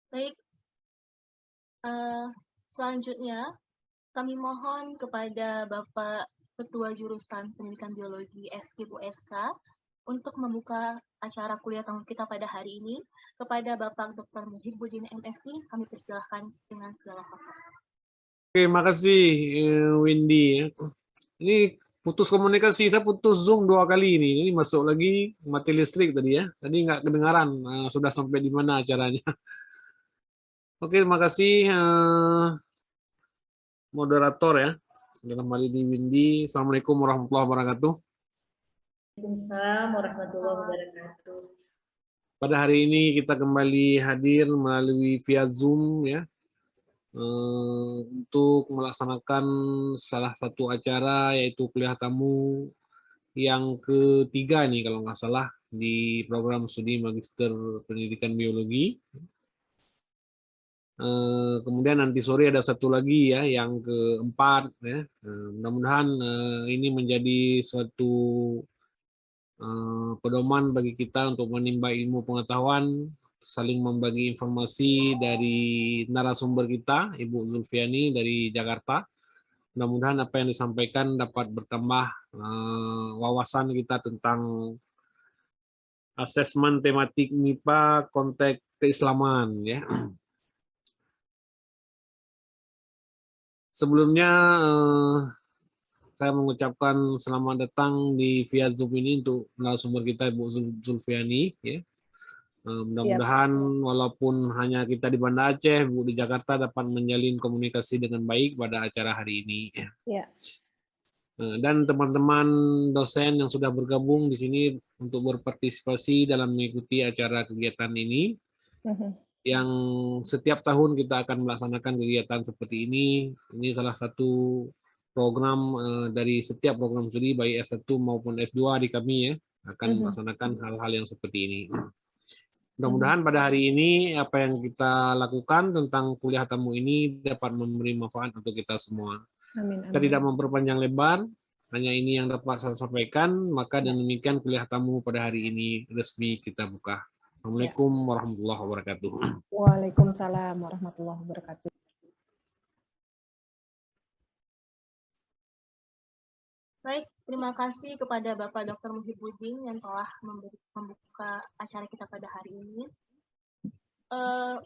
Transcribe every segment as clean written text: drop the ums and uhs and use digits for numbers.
Baik, selanjutnya kami mohon kepada Bapak Ketua Jurusan Pendidikan Biologi FKIP USK untuk membuka acara kuliah tamu kita pada hari ini. Kepada Bapak Dr. Muhibbuddin MSc, kami persilahkan dengan segala hormat. Oke, makasih Windy. Ini putus komunikasi, saya putus Zoom 2 kali ini. Ini masuk lagi mati listrik tadi ya. Tadi nggak kedengaran sudah sampai di mana acaranya. Oke, terima kasih moderator ya. Dalam hal ini Windy. Assalamualaikum warahmatullahi wabarakatuh. Waalaikumsalam warahmatullahi wabarakatuh. Pada hari ini kita kembali hadir melalui via Zoom ya. Untuk melaksanakan salah satu acara yaitu kuliah tamu yang ketiga nih kalau nggak salah di program studi Magister Pendidikan Biologi. Kemudian nanti sore ada satu lagi ya yang keempat ya. Mudah-mudahan ini menjadi suatu pedoman bagi kita untuk menimba ilmu pengetahuan, saling membagi informasi dari narasumber kita, Ibu Zulfiani dari Jakarta. Mudah-mudahan apa yang disampaikan dapat bertambah wawasan kita tentang asesmen tematik MIPA konteks keislaman ya. Sebelumnya saya mengucapkan selamat datang di via Zoom ini untuk narasumber kita Ibu Zulfiani ya. Mudah-mudahan walaupun hanya kita di Banda Aceh, Bu di Jakarta dapat menjalin komunikasi dengan baik pada acara hari ini. Ya. Dan teman-teman dosen yang sudah bergabung di sini untuk berpartisipasi dalam mengikuti acara kegiatan ini, yang setiap tahun kita akan melaksanakan kegiatan seperti ini. Ini salah satu program dari setiap program studi baik S1 maupun S2 di kami ya akan melaksanakan hal-hal yang seperti ini. Mudah-mudahan pada hari ini apa yang kita lakukan tentang kuliah tamu ini dapat memberi manfaat untuk kita semua. Amin, Kita tidak memperpanjang lebar, hanya ini yang dapat saya sampaikan, maka dengan demikian kuliah tamu pada hari ini resmi kita buka. Assalamualaikum warahmatullahi wabarakatuh. Waalaikumsalam warahmatullahi wabarakatuh. Baik, terima kasih kepada Bapak Dr. Muhibbuddin yang telah membuka acara kita pada hari ini.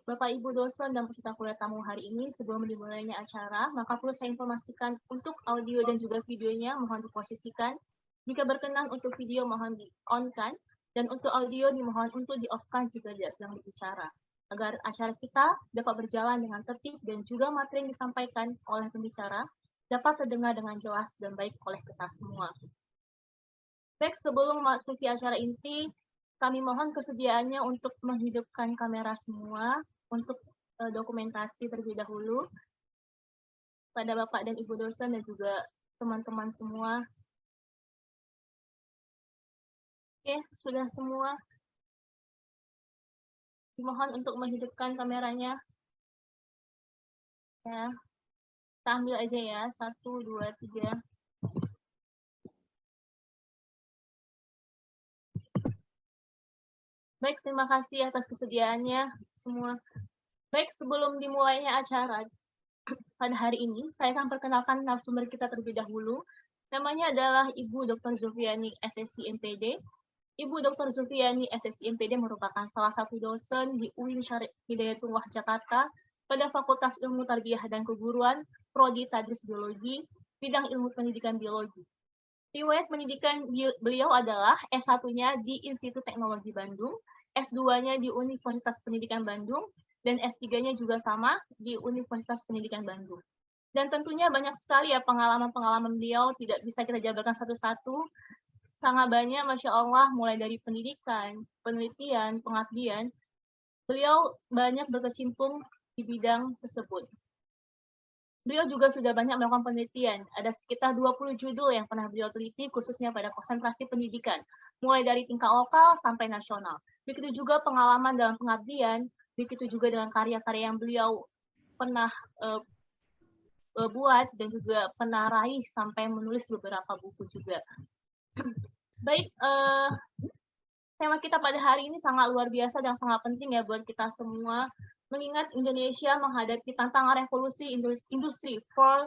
Bapak Ibu dosen dan peserta kuliah tamu hari ini, sebelum dimulainya acara, maka perlu saya informasikan untuk audio dan juga videonya mohon diposisikan. Jika berkenan untuk video mohon di-on-kan, dan untuk audio dimohon untuk di-off-kan jika tidak sedang berbicara, agar acara kita dapat berjalan dengan tertib dan juga materi yang disampaikan oleh pembicara dapat terdengar dengan jelas dan baik oleh kita semua. Baik, sebelum memasuki acara inti, kami mohon kesediaannya untuk menghidupkan kamera semua untuk dokumentasi terlebih dahulu pada Bapak dan Ibu dosen dan juga teman-teman semua. Oke, sudah semua. Dimohon untuk menghidupkan kameranya. Ya, kita ambil aja ya, 1, 2, 3. Baik, terima kasih atas kesediaannya semua. Baik, sebelum dimulainya acara pada hari ini, saya akan perkenalkan narasumber kita terlebih dahulu. Namanya adalah Ibu Dr. Zulfiani, SSC MPD. Ibu Dr. Zulfiani, SSC MPD merupakan salah satu dosen di UIN Syarif Hidayatullah Jakarta pada Fakultas Ilmu Tarbiyah dan Keguruan, Prodi Tadris Biologi, bidang ilmu pendidikan biologi. Riwayat pendidikan beliau adalah S1-nya di Institut Teknologi Bandung, S2-nya di Universitas Pendidikan Bandung, dan S3-nya juga sama di Universitas Pendidikan Bandung. Dan tentunya banyak sekali ya pengalaman-pengalaman beliau, tidak bisa kita jabarkan satu-satu. Sangat banyak, Masya Allah, mulai dari pendidikan, penelitian, pengabdian, beliau banyak berkecimpung di bidang tersebut. Beliau juga sudah banyak melakukan penelitian. Ada sekitar 20 judul yang pernah beliau teliti khususnya pada konsentrasi pendidikan, mulai dari tingkat lokal sampai nasional. Begitu juga pengalaman dalam pengabdian, begitu juga dengan karya-karya yang beliau pernah buat dan juga pernah raih sampai menulis beberapa buku juga. Baik, tema kita pada hari ini sangat luar biasa dan sangat penting ya buat kita semua, mengingat Indonesia menghadapi tantangan revolusi industri 4.0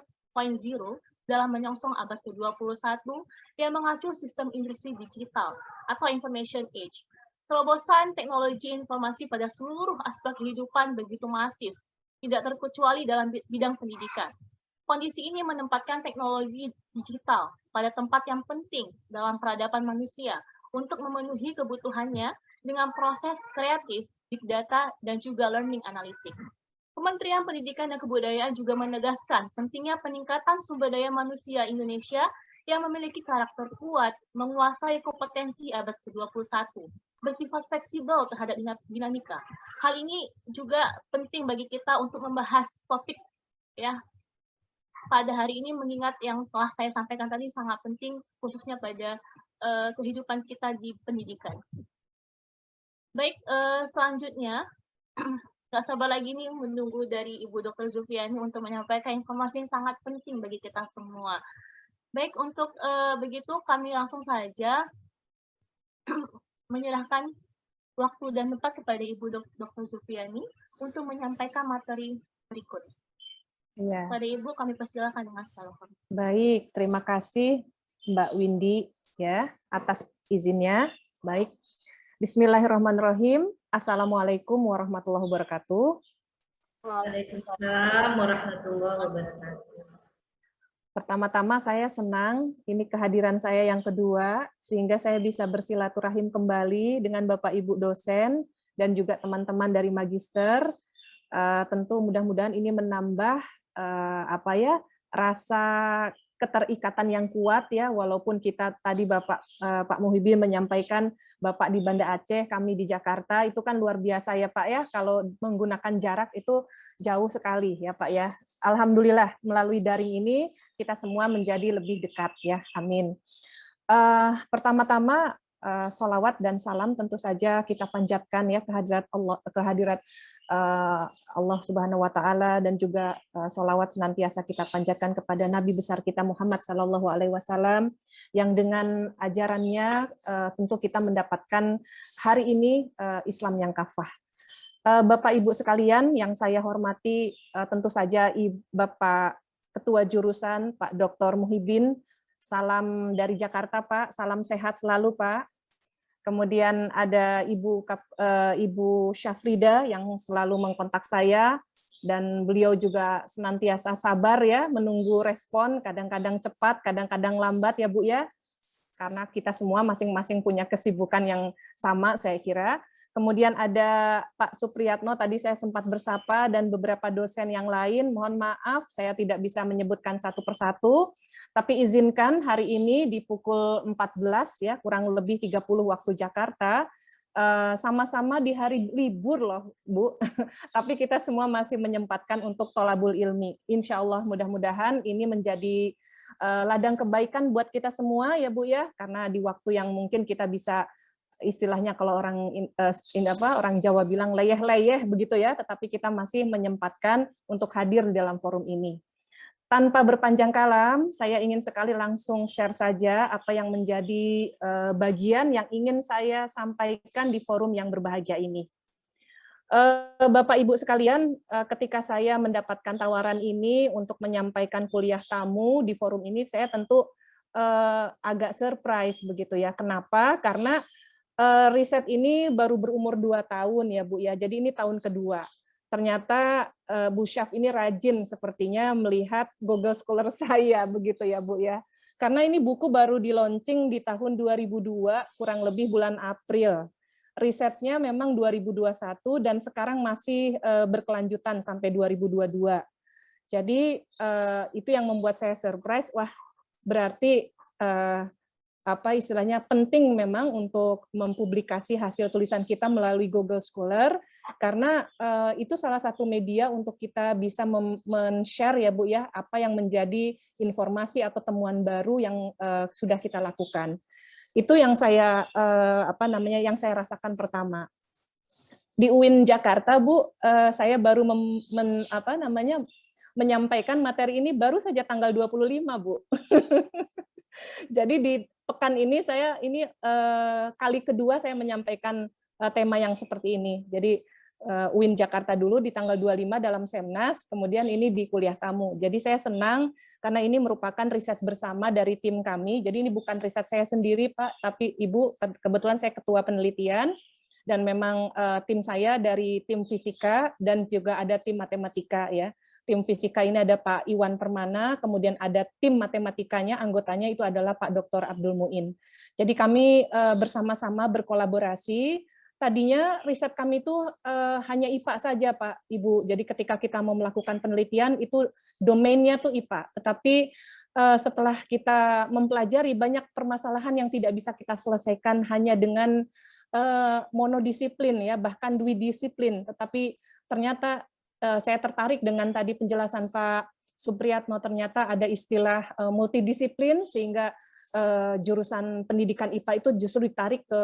dalam menyongsong abad ke-21 yang mengacu sistem industri digital atau information age. Terobosan teknologi informasi pada seluruh aspek kehidupan begitu masif, tidak terkecuali dalam bidang pendidikan. Kondisi ini menempatkan teknologi digital pada tempat yang penting dalam peradaban manusia untuk memenuhi kebutuhannya dengan proses kreatif, big data, dan juga learning analytics. Kementerian Pendidikan dan Kebudayaan juga menegaskan pentingnya peningkatan sumber daya manusia Indonesia yang memiliki karakter kuat, menguasai kompetensi abad ke-21, bersifat fleksibel terhadap dinamika. Hal ini juga penting bagi kita untuk membahas topik ya pada hari ini, mengingat yang telah saya sampaikan tadi sangat penting, khususnya pada kehidupan kita di pendidikan. Baik, selanjutnya, nggak sabar lagi nih menunggu dari Ibu Dr. Zulfiani untuk menyampaikan informasi yang sangat penting bagi kita semua. Baik, untuk begitu kami langsung saja menyerahkan waktu dan tempat kepada Ibu Dr. Zulfiani untuk menyampaikan materi berikut. Ya. Pada Ibu kami persilakan dengan segala hormat. Baik, terima kasih Mbak Windy ya atas izinnya. Baik. Bismillahirrahmanirrahim. Assalamualaikum warahmatullahi wabarakatuh. Waalaikumsalam warahmatullahi wabarakatuh. Pertama-tama saya senang ini kehadiran saya yang kedua sehingga saya bisa bersilaturahim kembali dengan Bapak Ibu dosen dan juga teman-teman dari magister. Tentu mudah-mudahan ini menambah rasa keterikatan yang kuat ya, walaupun kita tadi Pak Muhibin menyampaikan Bapak di Banda Aceh, kami di Jakarta, itu kan luar biasa ya Pak ya, kalau menggunakan jarak itu jauh sekali ya Pak ya. Alhamdulillah melalui daring ini kita semua menjadi lebih dekat ya, amin. Pertama-tama sholawat dan salam tentu saja kita panjatkan ya kehadirat Allah Subhanahu wa Ta'ala, dan juga sholawat senantiasa kita panjatkan kepada Nabi besar kita Muhammad Sallallahu Alaihi Wasallam yang dengan ajarannya tentu kita mendapatkan hari ini Islam yang kafah. Bapak Ibu sekalian yang saya hormati, tentu saja Bapak Ketua Jurusan Pak Dr. Muhibin, salam dari Jakarta Pak, salam sehat selalu Pak. Kemudian ada Ibu Syafrida yang selalu mengkontak saya, dan beliau juga senantiasa sabar ya menunggu respon, kadang-kadang cepat, kadang-kadang lambat ya Bu ya, karena kita semua masing-masing punya kesibukan yang sama saya kira. Kemudian ada Pak Supriyatno, tadi saya sempat bersapa, dan beberapa dosen yang lain. Mohon maaf, saya tidak bisa menyebutkan satu persatu, tapi izinkan hari ini di pukul 14, ya kurang lebih 30 waktu Jakarta, sama-sama di hari libur loh Bu, tapi kita semua masih menyempatkan untuk tholabul ilmi. Insya Allah mudah-mudahan ini menjadi ladang kebaikan buat kita semua ya Bu ya, karena di waktu yang mungkin kita bisa istilahnya kalau orang Jawa bilang leyeh-leyeh begitu ya, tetapi kita masih menyempatkan untuk hadir dalam forum ini. Tanpa berpanjang kalam, saya ingin sekali langsung share saja apa yang menjadi bagian yang ingin saya sampaikan di forum yang berbahagia ini. Bapak Ibu sekalian, ketika saya mendapatkan tawaran ini untuk menyampaikan kuliah tamu di forum ini, saya tentu agak surprise begitu ya. Kenapa? Karena riset ini baru berumur 2 tahun ya Bu ya, jadi ini tahun kedua. Ternyata Bu Syaf ini rajin sepertinya melihat Google Scholar saya begitu ya Bu ya. Karena ini buku baru di launching di tahun 2002, kurang lebih bulan April. Risetnya memang 2021 dan sekarang masih berkelanjutan sampai 2022. Jadi itu yang membuat saya surprise. Wah, berarti istilahnya penting memang untuk mempublikasi hasil tulisan kita melalui Google Scholar, karena itu salah satu media untuk kita bisa men-share ya Bu ya apa yang menjadi informasi atau temuan baru yang sudah kita lakukan. Itu yang saya yang saya rasakan pertama. Di UIN Jakarta Bu, saya baru menyampaikan materi ini baru saja tanggal 25, Bu. Jadi di pekan ini kali kedua saya menyampaikan tema yang seperti ini. Jadi UIN Jakarta dulu di tanggal 25 dalam Semnas, kemudian ini di kuliah tamu. Jadi saya senang karena ini merupakan riset bersama dari tim kami. Jadi ini bukan riset saya sendiri, Pak, tapi Ibu, kebetulan saya ketua penelitian, dan memang tim saya dari tim fisika dan juga ada tim matematika ya. Tim fisika ini ada Pak Iwan Permana, kemudian ada tim matematikanya, anggotanya itu adalah Pak Dr. Abdul Muin. Jadi kami bersama-sama berkolaborasi. Tadinya riset kami itu hanya IPA saja, Pak, Ibu. Jadi ketika kita mau melakukan penelitian, itu domainnya tuh IPA. Tetapi setelah kita mempelajari banyak permasalahan yang tidak bisa kita selesaikan hanya dengan monodisiplin, ya, bahkan dwidisiplin. Tetapi ternyata saya tertarik dengan tadi penjelasan Pak Supriyatno, ternyata ada istilah multidisiplin, sehingga jurusan pendidikan IPA itu justru ditarik ke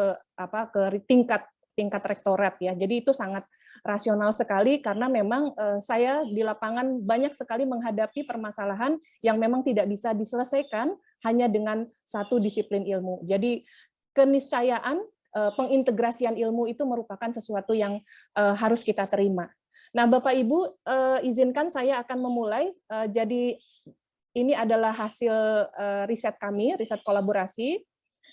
tingkat rektorat ya. Jadi itu sangat rasional sekali karena memang saya di lapangan banyak sekali menghadapi permasalahan yang memang tidak bisa diselesaikan hanya dengan satu disiplin ilmu. Jadi keniscayaan, pengintegrasian ilmu itu merupakan sesuatu yang harus kita terima. Nah, Bapak Ibu, izinkan saya akan memulai. Jadi ini adalah hasil riset kami, riset kolaborasi,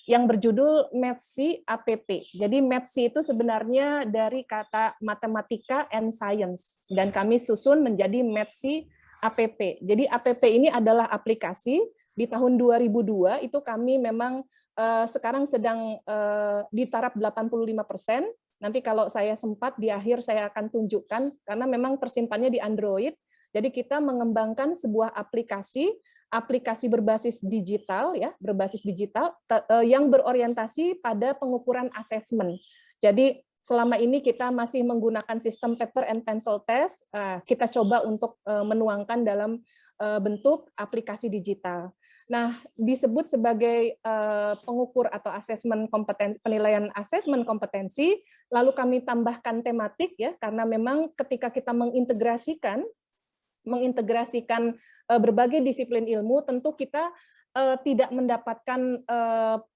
yang berjudul METSI APP. Jadi METSI itu sebenarnya dari kata Mathematica and Science, dan kami susun menjadi METSI APP. Jadi APP ini adalah aplikasi. Di tahun 2002 itu kami memang sekarang sedang di taraf 85%. Nanti kalau saya sempat di akhir saya akan tunjukkan, karena memang tersimpannya di Android. Jadi kita mengembangkan sebuah aplikasi berbasis digital, ya, yang berorientasi pada pengukuran asesmen. Jadi selama ini kita masih menggunakan sistem paper and pencil test, kita coba untuk menuangkan dalam bentuk aplikasi digital. Nah, disebut sebagai pengukur atau asesmen kompetensi, penilaian asesmen kompetensi, lalu kami tambahkan tematik, ya, karena memang ketika kita mengintegrasikan berbagai disiplin ilmu, tentu kita tidak mendapatkan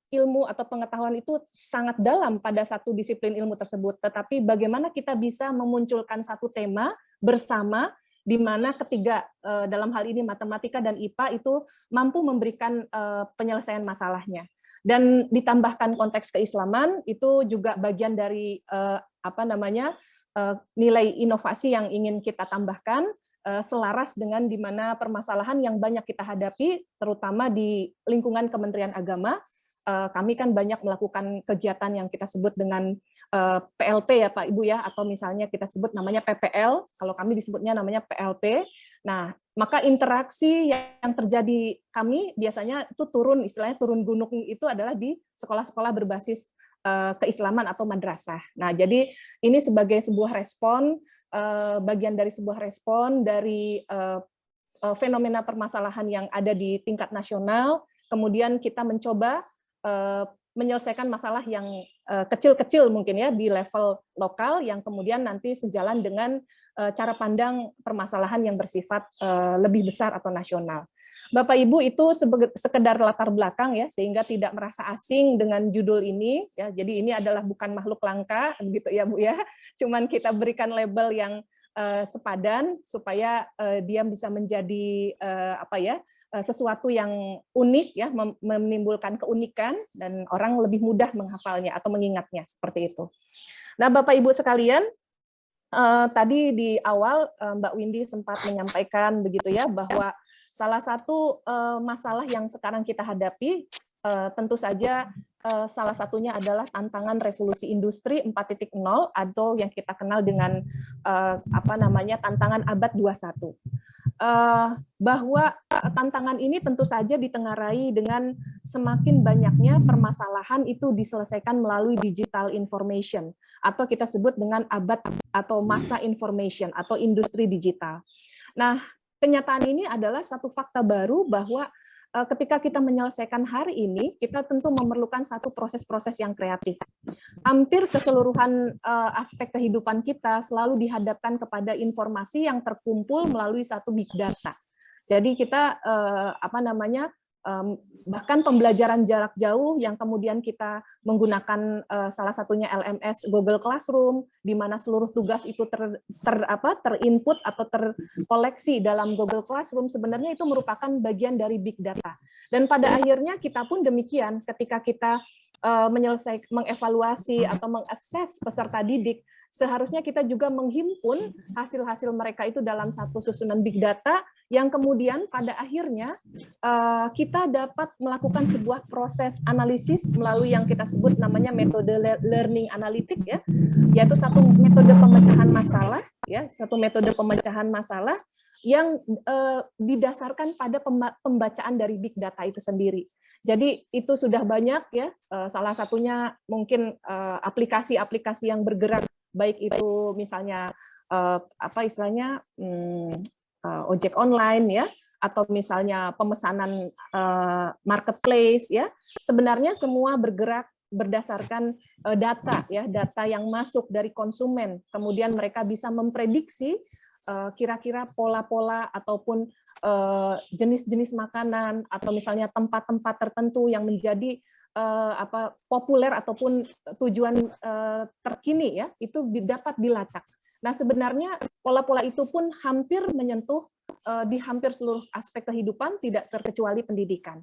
ilmu atau pengetahuan itu sangat dalam pada satu disiplin ilmu tersebut, tetapi bagaimana kita bisa memunculkan satu tema bersama, di mana ketiga, dalam hal ini matematika dan IPA itu mampu memberikan penyelesaian masalahnya. Dan ditambahkan konteks keislaman, itu juga bagian dari nilai inovasi yang ingin kita tambahkan, selaras dengan di mana permasalahan yang banyak kita hadapi, terutama di lingkungan Kementerian Agama. Kami kan banyak melakukan kegiatan yang kita sebut dengan PLP, ya Pak Ibu, ya, atau misalnya kita sebut namanya PPL, kalau kami disebutnya namanya PLP. Nah, maka interaksi yang terjadi kami biasanya itu istilahnya turun gunung itu adalah di sekolah-sekolah berbasis keislaman atau madrasah. Nah, jadi ini sebagai sebuah respon, bagian dari sebuah respon dari fenomena permasalahan yang ada di tingkat nasional, kemudian kita mencoba menyelesaikan masalah yang kecil-kecil mungkin, ya, di level lokal, yang kemudian nanti sejalan dengan cara pandang permasalahan yang bersifat lebih besar atau nasional. Bapak Ibu, itu sekedar latar belakang, ya, sehingga tidak merasa asing dengan judul ini, ya. Jadi ini adalah bukan makhluk langka gitu, ya Bu, ya. Cuman kita berikan label yang sepadan supaya dia bisa menjadi sesuatu yang unik, ya, menimbulkan keunikan dan orang lebih mudah menghafalnya atau mengingatnya, seperti itu. Nah, Bapak Ibu sekalian, tadi di awal Mbak Windy sempat menyampaikan begitu, ya, bahwa salah satu masalah yang sekarang kita hadapi tentu saja salah satunya adalah tantangan revolusi industri 4.0 atau yang kita kenal dengan tantangan abad 21. Bahwa tantangan ini tentu saja ditengarai dengan semakin banyaknya permasalahan itu diselesaikan melalui digital information, atau kita sebut dengan abad atau masa information atau industri digital. Nah, kenyataan ini adalah satu fakta baru bahwa ketika kita menyelesaikan hari ini, kita tentu memerlukan satu proses-proses yang kreatif. Hampir keseluruhan aspek kehidupan kita selalu dihadapkan kepada informasi yang terkumpul melalui satu big data. Jadi kita bahkan pembelajaran jarak jauh yang kemudian kita menggunakan salah satunya LMS Google Classroom, di mana seluruh tugas itu terinput atau terkoleksi dalam Google Classroom, sebenarnya itu merupakan bagian dari big data. Dan pada akhirnya kita pun demikian, ketika kita mengevaluasi atau mengakses peserta didik, seharusnya kita juga menghimpun hasil-hasil mereka itu dalam satu susunan big data yang kemudian pada akhirnya kita dapat melakukan sebuah proses analisis melalui yang kita sebut namanya metode learning analytic, ya, yaitu satu metode pemecahan masalah, ya, satu metode pemecahan masalah yang didasarkan pada pembacaan dari big data itu sendiri. Jadi itu sudah banyak, ya, salah satunya mungkin aplikasi-aplikasi yang bergerak, baik itu misalnya ojek online, ya, atau misalnya pemesanan marketplace, ya, sebenarnya semua bergerak berdasarkan data, ya, data yang masuk dari konsumen. Kemudian mereka bisa memprediksi kira-kira pola-pola ataupun jenis-jenis makanan atau misalnya tempat-tempat tertentu yang menjadi populer ataupun tujuan terkini, ya, itu dapat dilacak. Nah, sebenarnya pola-pola itu pun hampir menyentuh di hampir seluruh aspek kehidupan, tidak terkecuali pendidikan.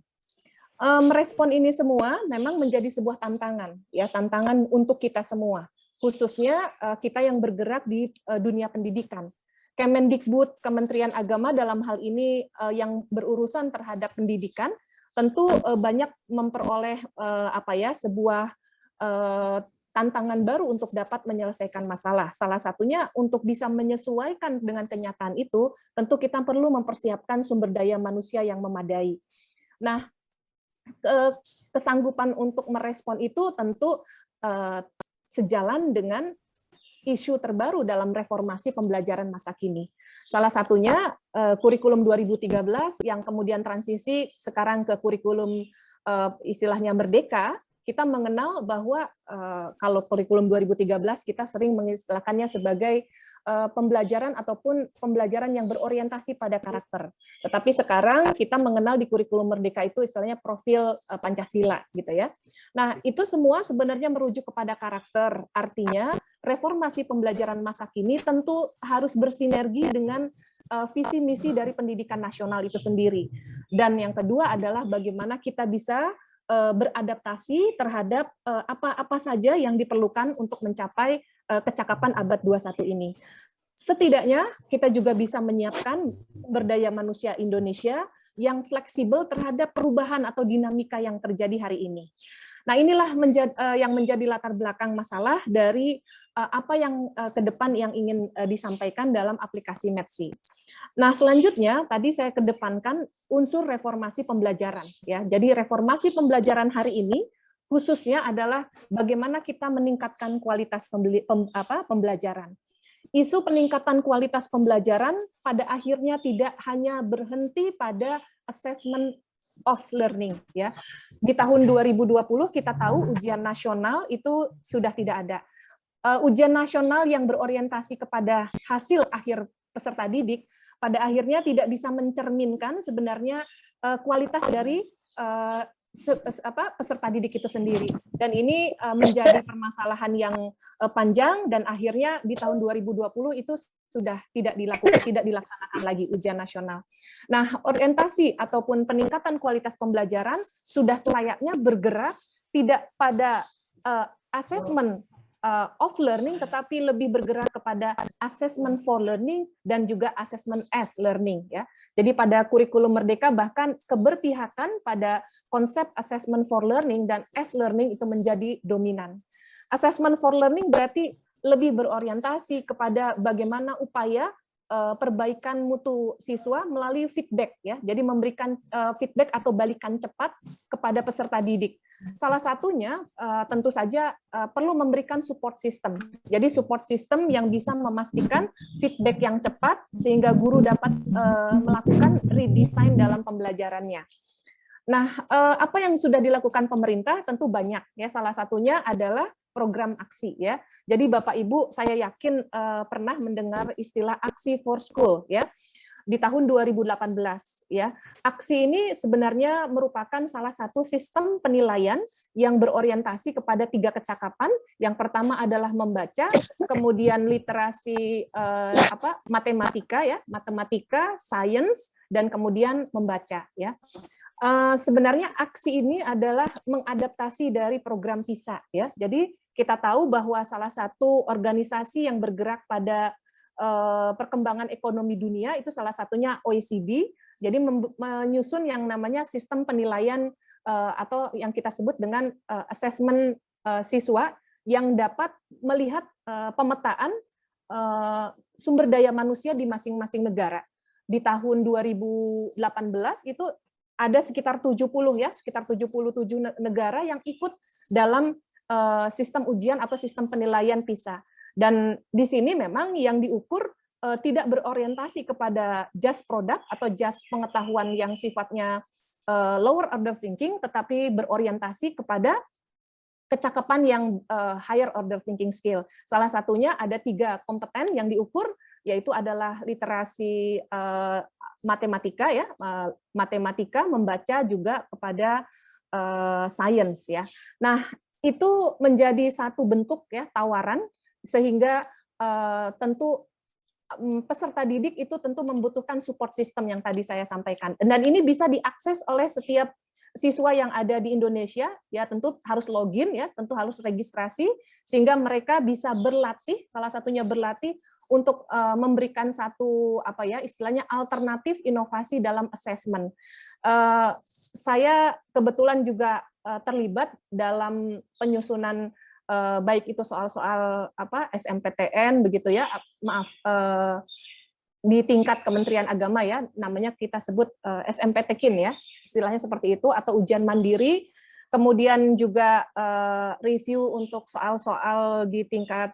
Merespon ini semua memang menjadi sebuah tantangan, ya, tantangan untuk kita semua, khususnya kita yang bergerak di dunia pendidikan. Kemendikbud, Kementerian Agama dalam hal ini yang berurusan terhadap pendidikan, tentu banyak memperoleh sebuah tantangan baru untuk dapat menyelesaikan masalah. Salah satunya untuk bisa menyesuaikan dengan kenyataan itu, tentu kita perlu mempersiapkan sumber daya manusia yang memadai. Nah, kesanggupan untuk merespon itu tentu sejalan dengan isu terbaru dalam reformasi pembelajaran masa kini. Salah satunya kurikulum 2013 yang kemudian transisi sekarang ke kurikulum istilahnya merdeka. Kita mengenal bahwa kalau kurikulum 2013 kita sering mengistilahkannya sebagai pembelajaran ataupun pembelajaran yang berorientasi pada karakter. Tetapi sekarang kita mengenal di kurikulum merdeka itu istilahnya profil Pancasila, gitu ya. Nah, itu semua sebenarnya merujuk kepada karakter. Artinya reformasi pembelajaran masa kini tentu harus bersinergi dengan visi misi dari pendidikan nasional itu sendiri. Dan yang kedua adalah bagaimana kita bisa beradaptasi terhadap apa saja yang diperlukan untuk mencapai kecakapan abad 21 ini. Setidaknya kita juga bisa menyiapkan berdaya manusia Indonesia yang fleksibel terhadap perubahan atau dinamika yang terjadi hari ini. Nah, inilah yang menjadi latar belakang masalah dari apa yang ke depan yang ingin disampaikan dalam aplikasi Medsi. Nah, selanjutnya tadi saya kedepankan unsur reformasi pembelajaran, ya. Jadi reformasi pembelajaran hari ini khususnya adalah bagaimana kita meningkatkan kualitas pembelajaran. Isu peningkatan kualitas pembelajaran pada akhirnya tidak hanya berhenti pada assessment of learning, ya. Di tahun 2020 kita tahu ujian nasional itu sudah tidak ada. Ujian nasional yang berorientasi kepada hasil akhir peserta didik pada akhirnya tidak bisa mencerminkan sebenarnya kualitas dari peserta didik itu sendiri. Dan ini menjadi permasalahan yang panjang dan akhirnya di tahun 2020 itu sudah tidak dilaksanakan lagi ujian nasional. Nah, orientasi ataupun peningkatan kualitas pembelajaran sudah selayaknya bergerak tidak pada assessment of learning, tetapi lebih bergerak kepada assessment for learning dan juga assessment as learning, ya. Jadi pada kurikulum merdeka bahkan keberpihakan pada konsep assessment for learning dan as learning itu menjadi dominan. Assessment for learning berarti lebih berorientasi kepada bagaimana upaya perbaikan mutu siswa melalui feedback, ya. Jadi memberikan feedback atau balikan cepat kepada peserta didik. Salah satunya tentu saja perlu memberikan support system. Jadi support system yang bisa memastikan feedback yang cepat sehingga guru dapat melakukan redesign dalam pembelajarannya. Nah, apa yang sudah dilakukan pemerintah tentu banyak ya. Salah satunya adalah program aksi ya. Jadi Bapak Ibu saya yakin pernah mendengar istilah aksi for school ya di tahun 2018 ya. Aksi ini sebenarnya merupakan salah satu sistem penilaian yang berorientasi kepada 3 kecakapan. Yang pertama adalah membaca, kemudian literasi matematika ya, matematika, sains, dan kemudian membaca ya. Sebenarnya aksi ini adalah mengadaptasi dari program PISA ya. Jadi kita tahu bahwa salah satu organisasi yang bergerak pada perkembangan ekonomi dunia itu salah satunya OECD. Jadi menyusun yang namanya sistem penilaian atau yang kita sebut dengan assessment siswa yang dapat melihat pemetaan sumber daya manusia di masing-masing negara. Di tahun 2018 itu ada sekitar 70 ya, sekitar 77 negara yang ikut dalam sistem ujian atau sistem penilaian PISA. Dan di sini memang yang diukur tidak berorientasi kepada just product atau just pengetahuan yang sifatnya lower order thinking, tetapi berorientasi kepada kecakapan yang higher order thinking skill. Salah satunya ada 3 kompeten yang diukur, yaitu adalah literasi matematika ya, matematika, membaca juga kepada sains ya. Nah, itu menjadi satu bentuk ya tawaran sehingga tentu peserta didik itu tentu membutuhkan support system yang tadi saya sampaikan. Dan ini bisa diakses oleh setiap siswa yang ada di Indonesia, ya tentu harus login ya, tentu harus registrasi sehingga mereka bisa berlatih, salah satunya berlatih untuk memberikan satu apa ya istilahnya alternatif inovasi dalam assessment. Saya kebetulan juga terlibat dalam penyusunan baik itu soal-soal apa SMPTN begitu ya, maaf di tingkat Kementerian Agama ya, namanya kita sebut SMPTKIN ya, istilahnya seperti itu, atau ujian mandiri, kemudian juga review untuk soal-soal di tingkat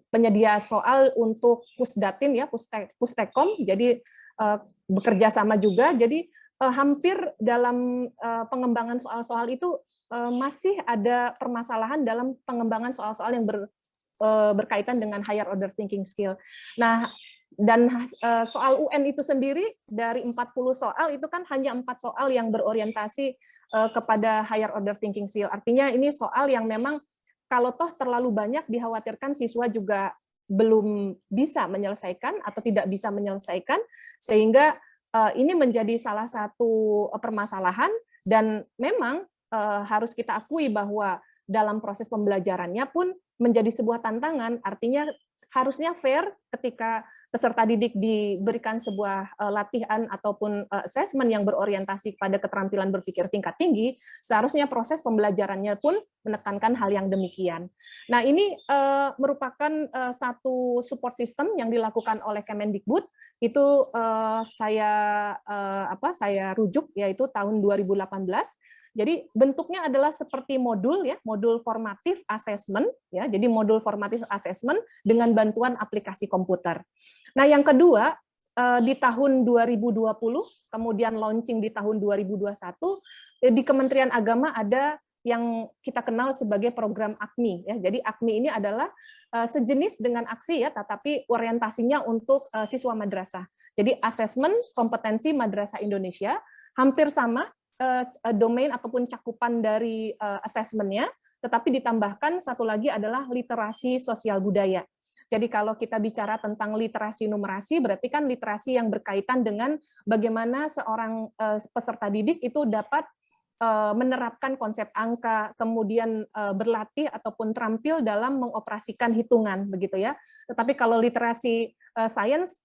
penyedia soal untuk Pusdatin ya, Pustekom, jadi bekerja sama juga, jadi hampir dalam pengembangan soal-soal itu masih ada permasalahan dalam pengembangan soal-soal yang berkaitan dengan higher order thinking skill. Nah, dan soal UN itu sendiri dari 40 soal itu kan hanya 4 soal yang berorientasi kepada higher order thinking skill. Artinya ini soal yang memang kalau toh terlalu banyak dikhawatirkan siswa juga belum bisa menyelesaikan atau tidak bisa menyelesaikan, sehingga ini menjadi salah satu permasalahan dan memang harus kita akui bahwa dalam proses pembelajarannya pun menjadi sebuah tantangan, artinya harusnya fair ketika peserta didik diberikan sebuah latihan ataupun assessment yang berorientasi pada keterampilan berpikir tingkat tinggi, seharusnya proses pembelajarannya pun menekankan hal yang demikian. Nah, ini merupakan satu support system yang dilakukan oleh Kemendikbud, itu saya rujuk yaitu tahun 2018. Jadi bentuknya adalah seperti modul ya, modul formatif assessment ya. Jadi modul formatif assessment dengan bantuan aplikasi komputer. Nah, yang kedua di tahun 2020, kemudian launching di tahun 2021 di Kementerian Agama ada yang kita kenal sebagai program AKMI ya. Jadi AKMI ini adalah sejenis dengan aksi ya, tetapi orientasinya untuk siswa madrasah. Jadi asesmen kompetensi madrasah Indonesia hampir sama domain ataupun cakupan dari asesmennya, tetapi ditambahkan satu lagi adalah literasi sosial budaya. Jadi kalau kita bicara tentang literasi numerasi, berarti kan literasi yang berkaitan dengan bagaimana seorang peserta didik itu dapat menerapkan konsep angka, kemudian berlatih ataupun terampil dalam mengoperasikan hitungan, begitu ya. Tetapi kalau literasi sains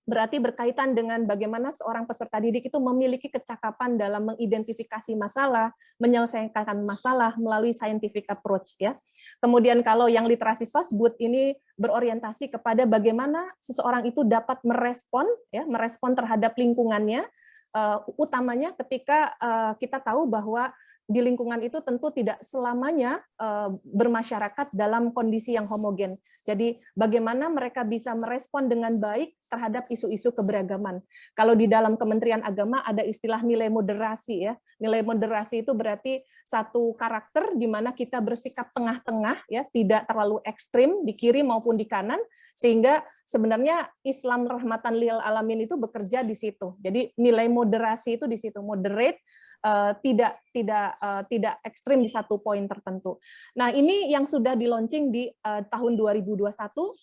berarti berkaitan dengan bagaimana seorang peserta didik itu memiliki kecakapan dalam mengidentifikasi masalah, menyelesaikan masalah melalui scientific approach ya. Kemudian kalau yang literasi sosbud ini berorientasi kepada bagaimana seseorang itu dapat merespon terhadap lingkungannya, utamanya ketika kita tahu bahwa di lingkungan itu tentu tidak selamanya bermasyarakat dalam kondisi yang homogen. Jadi bagaimana mereka bisa merespon dengan baik terhadap isu-isu keberagaman. Kalau di dalam Kementerian Agama ada istilah nilai moderasi ya. Nilai moderasi itu berarti satu karakter di mana kita bersikap tengah-tengah ya, tidak terlalu ekstrim di kiri maupun di kanan, sehingga sebenarnya Islam rahmatan lil alamin itu bekerja di situ. Jadi nilai moderasi itu di situ, moderate, tidak ekstrim di satu poin tertentu. Nah, ini yang sudah di-launching di tahun 2021,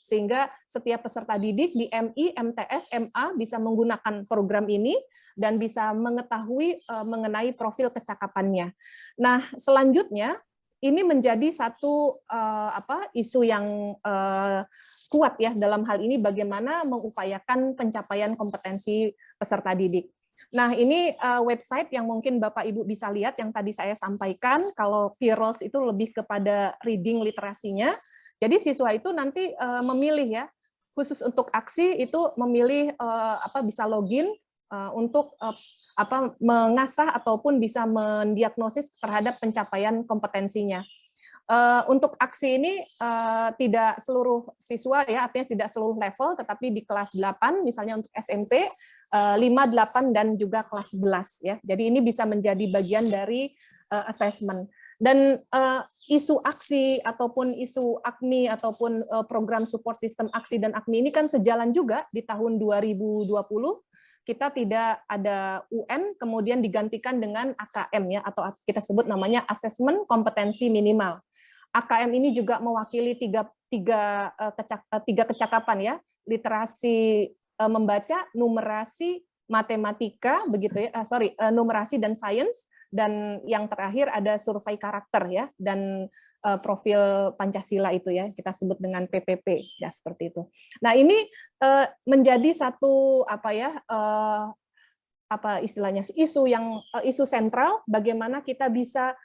sehingga setiap peserta didik di MI, MTS, MA bisa menggunakan program ini dan bisa mengetahui mengenai profil kecakapannya. Nah, selanjutnya ini menjadi satu isu yang kuat ya dalam hal ini, bagaimana mengupayakan pencapaian kompetensi peserta didik. Nah, ini website yang mungkin Bapak Ibu bisa lihat yang tadi saya sampaikan. Kalau Pearls itu lebih kepada reading literasinya. Jadi siswa itu nanti memilih ya, khusus untuk aksi itu memilih bisa login untuk mengasah ataupun bisa mendiagnosis terhadap pencapaian kompetensinya. Untuk aksi ini tidak seluruh siswa ya, artinya tidak seluruh level, tetapi di kelas 8 misalnya untuk SMP 5, 8 dan juga kelas 11 ya. Jadi ini bisa menjadi bagian dari assessment. Dan isu aksi ataupun isu AKMI ataupun program support system aksi dan AKMI ini kan sejalan juga di tahun 2020. Kita tidak ada UN, kemudian digantikan dengan AKM ya, atau kita sebut namanya Asesmen Kompetensi Minimal. AKM ini juga mewakili tiga kecakapan ya, literasi membaca, numerasi, matematika, begitu ya, numerasi dan sains, dan yang terakhir ada survei karakter ya, dan profil Pancasila itu ya, kita sebut dengan PPP ya, seperti itu. Nah, ini menjadi satu istilahnya isu sentral, bagaimana kita bisa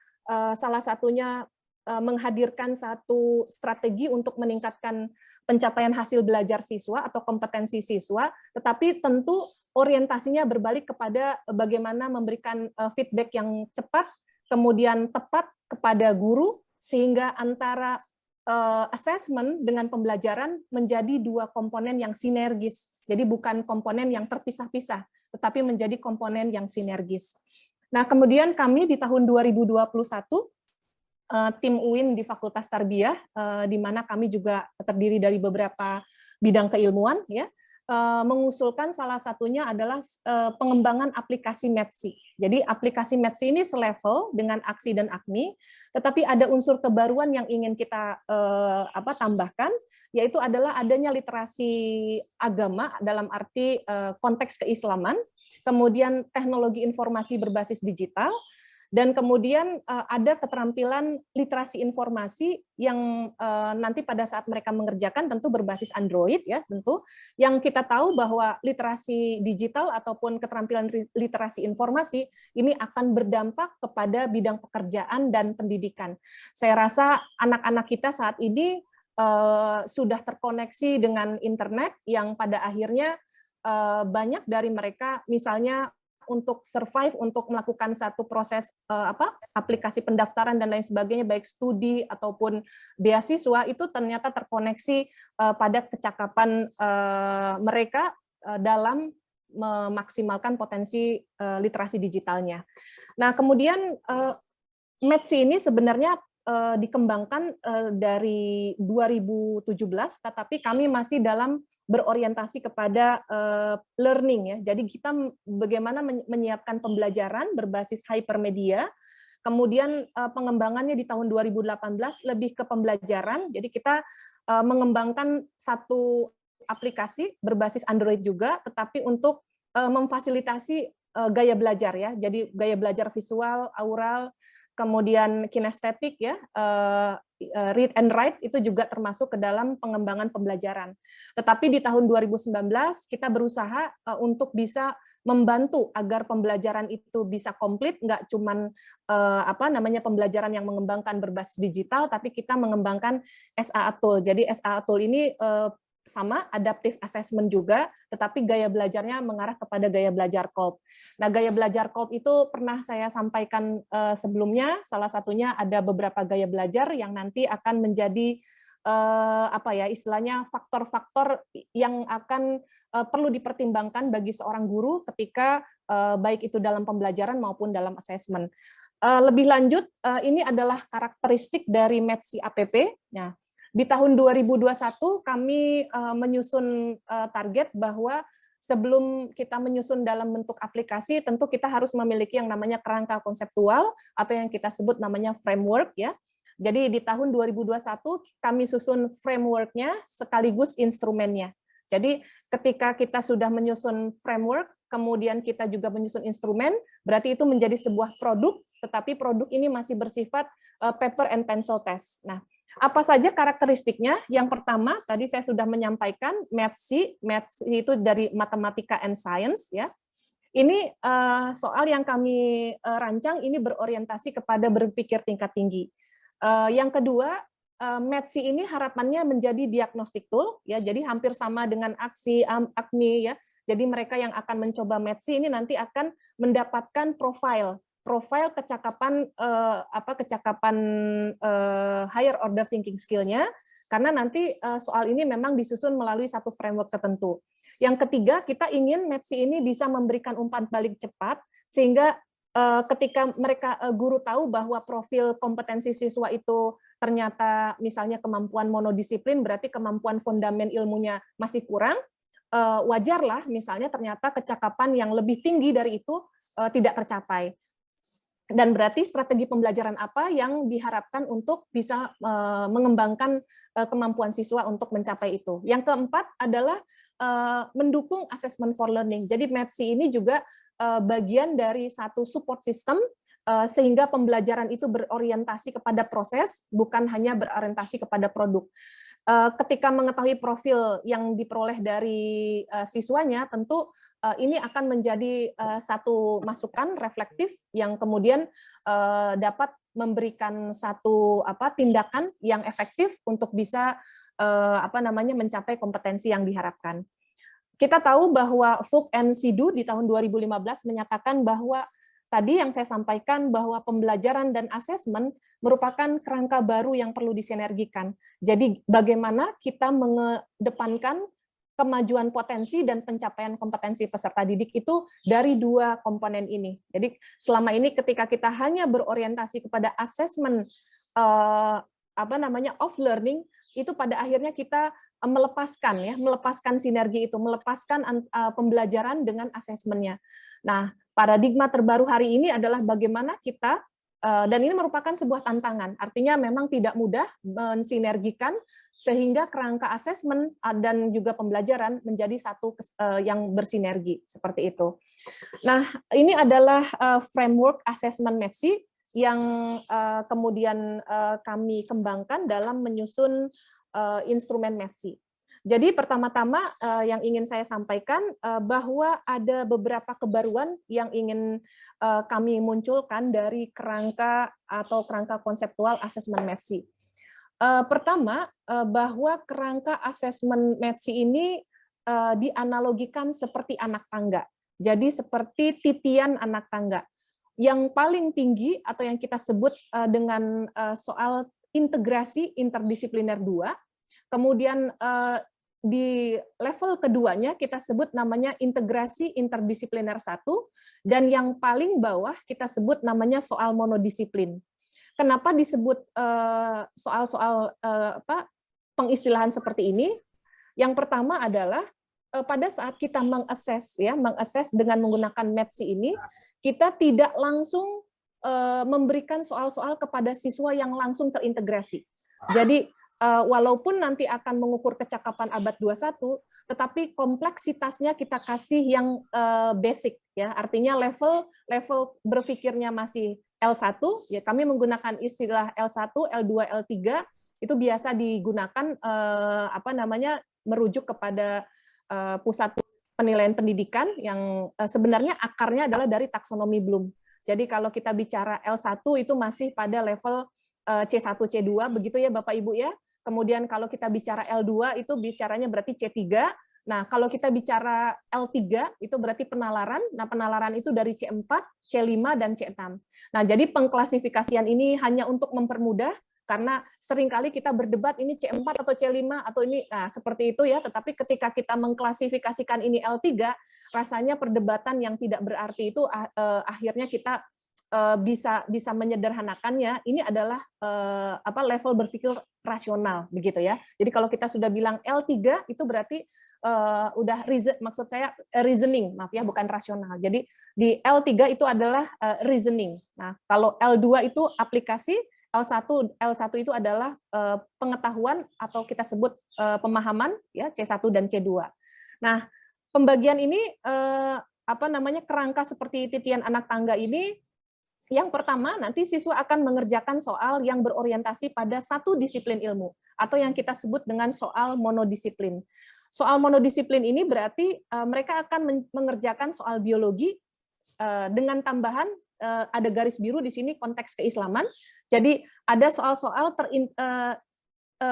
salah satunya menghadirkan satu strategi untuk meningkatkan pencapaian hasil belajar siswa atau kompetensi siswa, tetapi tentu orientasinya berbalik kepada bagaimana memberikan feedback yang cepat, kemudian tepat kepada guru, sehingga antara assessment dengan pembelajaran menjadi dua komponen yang sinergis. Jadi bukan komponen yang terpisah-pisah, tetapi menjadi komponen yang sinergis. Nah, kemudian kami di tahun 2021, tim UIN di Fakultas Tarbiyah, di mana kami juga terdiri dari beberapa bidang keilmuan, ya, mengusulkan salah satunya adalah pengembangan aplikasi METSI. Jadi aplikasi METSI ini selevel dengan aksi dan AKMI, tetapi ada unsur kebaruan yang ingin kita tambahkan, yaitu adalah adanya literasi agama dalam arti konteks keislaman, kemudian teknologi informasi berbasis digital, dan kemudian ada keterampilan literasi informasi yang nanti pada saat mereka mengerjakan tentu berbasis Android ya, tentu yang kita tahu bahwa literasi digital ataupun keterampilan literasi informasi ini akan berdampak kepada bidang pekerjaan dan pendidikan. Saya rasa anak-anak kita saat ini sudah terkoneksi dengan internet yang pada akhirnya banyak dari mereka misalnya untuk survive, untuk melakukan satu proses aplikasi pendaftaran dan lain sebagainya, baik studi ataupun beasiswa, itu ternyata terkoneksi pada kecakapan mereka dalam memaksimalkan potensi literasi digitalnya. Nah, kemudian METSI ini sebenarnya dikembangkan dari 2017, tetapi kami masih dalam berorientasi kepada learning ya. Jadi kita bagaimana menyiapkan pembelajaran berbasis hypermedia. Kemudian pengembangannya di tahun 2018 lebih ke pembelajaran. Jadi kita mengembangkan satu aplikasi berbasis Android juga, tetapi untuk memfasilitasi gaya belajar ya. Jadi gaya belajar visual, aural, kemudian kinestetik ya, read and write itu juga termasuk ke dalam pengembangan pembelajaran. Tetapi di tahun 2019 kita berusaha untuk bisa membantu agar pembelajaran itu bisa komplit, nggak cuman pembelajaran yang mengembangkan berbasis digital, tapi kita mengembangkan SA Tool. Jadi SA Tool ini sama, adaptive assessment juga, tetapi gaya belajarnya mengarah kepada gaya belajar Kolb. Nah, gaya belajar Kolb itu pernah saya sampaikan sebelumnya, salah satunya ada beberapa gaya belajar yang nanti akan menjadi istilahnya faktor-faktor yang akan perlu dipertimbangkan bagi seorang guru ketika baik itu dalam pembelajaran maupun dalam assessment. Lebih lanjut, ini adalah karakteristik dari METSI APP. Nah, di tahun 2021 kami menyusun target bahwa sebelum kita menyusun dalam bentuk aplikasi, tentu kita harus memiliki yang namanya kerangka konseptual atau yang kita sebut namanya framework ya. Jadi di tahun 2021 kami susun framework-nya sekaligus instrumennya. Jadi ketika kita sudah menyusun framework, kemudian kita juga menyusun instrumen, berarti itu menjadi sebuah produk, tetapi produk ini masih bersifat paper and pencil test. Nah, apa saja karakteristiknya? Yang pertama, tadi saya sudah menyampaikan METSI itu dari Matematika and Science ya. Ini soal yang kami rancang ini berorientasi kepada berpikir tingkat tinggi. Yang kedua, METSI ini harapannya menjadi diagnostic tool ya. Jadi hampir sama dengan ACMI ya. Jadi mereka yang akan mencoba METSI ini nanti akan mendapatkan profil kecakapan higher order thinking skill-nya, karena nanti soal ini memang disusun melalui satu framework tertentu. Yang ketiga, kita ingin METSI ini bisa memberikan umpan balik cepat sehingga ketika mereka guru tahu bahwa profil kompetensi siswa itu ternyata misalnya kemampuan monodisiplin, berarti kemampuan fondamen ilmunya masih kurang, wajarlah misalnya ternyata kecakapan yang lebih tinggi dari itu tidak tercapai. Dan berarti strategi pembelajaran apa yang diharapkan untuk bisa mengembangkan kemampuan siswa untuk mencapai itu. Yang keempat adalah mendukung assessment for learning. Jadi METSI ini juga bagian dari satu support system sehingga pembelajaran itu berorientasi kepada proses, bukan hanya berorientasi kepada produk. Ketika mengetahui profil yang diperoleh dari siswanya, tentu ini akan menjadi satu masukan reflektif yang kemudian dapat memberikan satu tindakan yang efektif untuk bisa mencapai kompetensi yang diharapkan. Kita tahu bahwa Vogt and Sidhu di tahun 2015 menyatakan bahwa tadi yang saya sampaikan bahwa pembelajaran dan asesmen merupakan kerangka baru yang perlu disinergikan. Jadi bagaimana kita mengedepankan kemajuan potensi dan pencapaian kompetensi peserta didik itu dari dua komponen ini. Jadi selama ini ketika kita hanya berorientasi kepada asesmen off learning, itu pada akhirnya kita melepaskan sinergi itu, melepaskan pembelajaran dengan asesmennya. Nah, paradigma terbaru hari ini adalah bagaimana kita, dan ini merupakan sebuah tantangan, artinya memang tidak mudah mensinergikan sehingga kerangka asesmen dan juga pembelajaran menjadi satu yang bersinergi, seperti itu. Nah, ini adalah framework assessment METSI yang kemudian kami kembangkan dalam menyusun instrumen METSI. Jadi pertama-tama yang ingin saya sampaikan bahwa ada beberapa kebaruan yang ingin kami munculkan dari kerangka atau kerangka konseptual asesmen METSI. Pertama, bahwa kerangka asesmen METSI ini dianalogikan seperti anak tangga. Jadi seperti titian anak tangga. Yang paling tinggi atau yang kita sebut dengan soal integrasi interdisipliner 2, kemudian di level keduanya kita sebut namanya integrasi interdisipliner 1, dan yang paling bawah kita sebut namanya soal monodisiplin. Kenapa disebut soal-soal pengistilahan seperti ini? Yang pertama adalah pada saat kita mengakses dengan menggunakan METSI ini, kita tidak langsung memberikan soal-soal kepada siswa yang langsung terintegrasi. Jadi walaupun nanti akan mengukur kecakapan abad 21, tetapi kompleksitasnya kita kasih yang basic, ya, artinya level berpikirnya masih L1, ya kami menggunakan istilah L1, L2, L3 itu biasa digunakan merujuk kepada pusat penilaian pendidikan yang sebenarnya akarnya adalah dari taksonomi Bloom. Jadi kalau kita bicara L1 itu masih pada level C1, C2 begitu ya Bapak Ibu ya. Kemudian kalau kita bicara L2 itu bicaranya berarti C3. Nah, kalau kita bicara L3 itu berarti penalaran. Nah, penalaran itu dari C4, C5, dan C6. Nah, jadi pengklasifikasian ini hanya untuk mempermudah, karena seringkali kita berdebat ini C4 atau C5 atau ini, nah seperti itu ya, tetapi ketika kita mengklasifikasikan ini L3, rasanya perdebatan yang tidak berarti itu akhirnya kita bisa menyederhanakannya. Ini adalah level berpikir rasional begitu ya. Jadi kalau kita sudah bilang L3 itu berarti udah maksud saya reasoning, maaf ya, bukan rasional. Jadi di L3 itu adalah reasoning. Nah, kalau L2 itu aplikasi, L1 itu adalah pengetahuan atau kita sebut pemahaman ya, C1 dan C2. Nah, pembagian ini kerangka seperti titian anak tangga ini, yang pertama nanti siswa akan mengerjakan soal yang berorientasi pada satu disiplin ilmu atau yang kita sebut dengan soal monodisiplin. Soal monodisiplin ini berarti mereka akan mengerjakan soal biologi dengan tambahan ada garis biru di sini konteks keislaman. Jadi ada soal-soal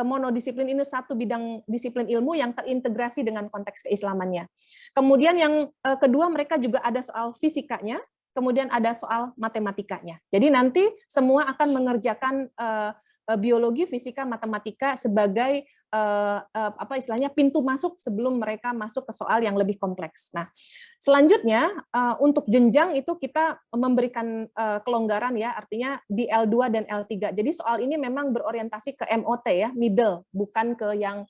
monodisiplin ini satu bidang disiplin ilmu yang terintegrasi dengan konteks keislamannya. Kemudian yang kedua, mereka juga ada soal fisikanya, kemudian ada soal matematikanya. Jadi nanti semua akan mengerjakan biologi, fisika, matematika sebagai pintu masuk sebelum mereka masuk ke soal yang lebih kompleks. Nah, selanjutnya untuk jenjang itu kita memberikan kelonggaran ya, artinya di L2 dan L3. Jadi soal ini memang berorientasi ke MOT ya, middle, bukan ke yang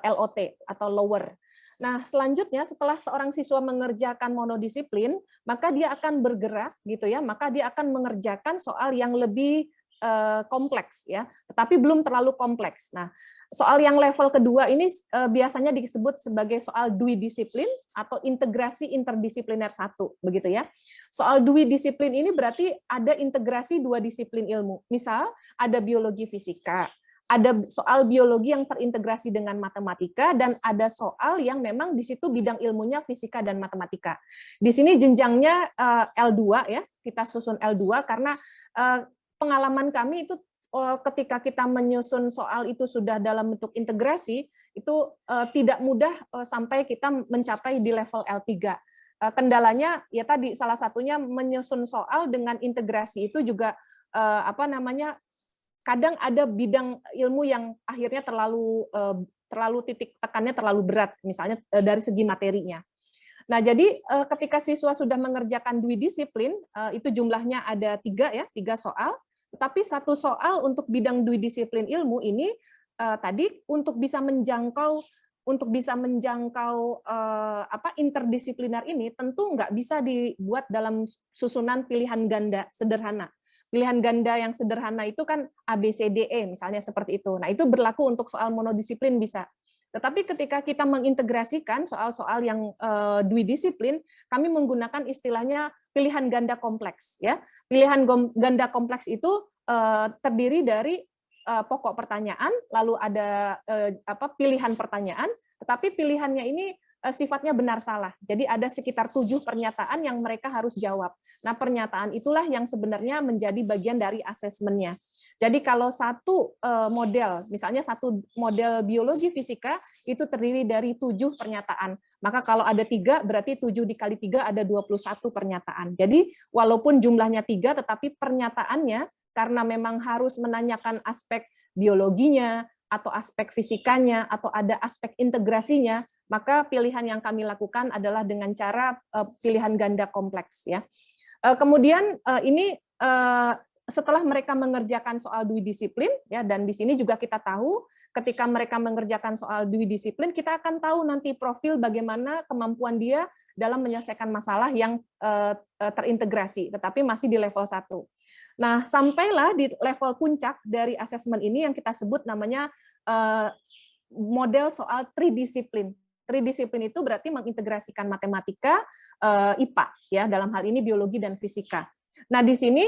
LOT atau lower. Nah, selanjutnya setelah seorang siswa mengerjakan monodisiplin, maka dia akan bergerak gitu ya, maka dia akan mengerjakan soal yang lebih kompleks ya, tetapi belum terlalu kompleks. Nah, soal yang level kedua ini biasanya disebut sebagai soal duidisiplin atau integrasi interdisipliner 1, begitu ya. Soal duidisiplin ini berarti ada integrasi dua disiplin ilmu. Misal ada biologi fisika, ada soal biologi yang terintegrasi dengan matematika, dan ada soal yang memang di situ bidang ilmunya fisika dan matematika. Di sini jenjangnya L2 ya, kita susun L2 karena pengalaman kami itu ketika kita menyusun soal itu sudah dalam bentuk integrasi, itu tidak mudah sampai kita mencapai di level L3. Kendalanya ya tadi salah satunya menyusun soal dengan integrasi itu juga kadang ada bidang ilmu yang akhirnya terlalu titik tekannya terlalu berat, misalnya dari segi materinya. Nah, jadi ketika siswa sudah mengerjakan duidisiplin, itu jumlahnya ada 3 soal, tetapi satu soal untuk bidang duidisiplin ilmu ini tadi untuk bisa menjangkau interdisipliner ini tentu nggak bisa dibuat dalam susunan pilihan ganda sederhana. Pilihan ganda yang sederhana itu kan A, B, C, D, E, misalnya seperti itu. Nah, itu berlaku untuk soal monodisiplin bisa. Tetapi ketika kita mengintegrasikan soal-soal yang duidisiplin, kami menggunakan istilahnya pilihan ganda kompleks. Ya, pilihan ganda kompleks itu terdiri dari pokok pertanyaan, lalu ada pilihan pertanyaan, tetapi pilihannya ini sifatnya benar salah. Jadi ada sekitar 7 pernyataan yang mereka harus jawab. Nah, pernyataan itulah yang sebenarnya menjadi bagian dari asesmennya. Jadi kalau satu model, misalnya satu model biologi fisika, itu terdiri dari 7 pernyataan. Maka kalau ada 3, berarti 7 dikali 3 ada 21 pernyataan. Jadi walaupun jumlahnya 3, tetapi pernyataannya, karena memang harus menanyakan aspek biologinya, atau aspek fisikanya, atau ada aspek integrasinya, maka pilihan yang kami lakukan adalah dengan cara pilihan ganda kompleks. Ya. Kemudian ini setelah mereka mengerjakan soal duidisiplin, ya, dan di sini juga kita tahu ketika mereka mengerjakan soal duidisiplin, kita akan tahu nanti profil bagaimana kemampuan dia dalam menyelesaikan masalah yang terintegrasi, tetapi masih di level 1. Nah, sampailah di level puncak dari asesmen ini yang kita sebut namanya model soal tridisiplin. Tridisiplin itu berarti mengintegrasikan matematika, IPA, ya, dalam hal ini biologi dan fisika. Nah, di sini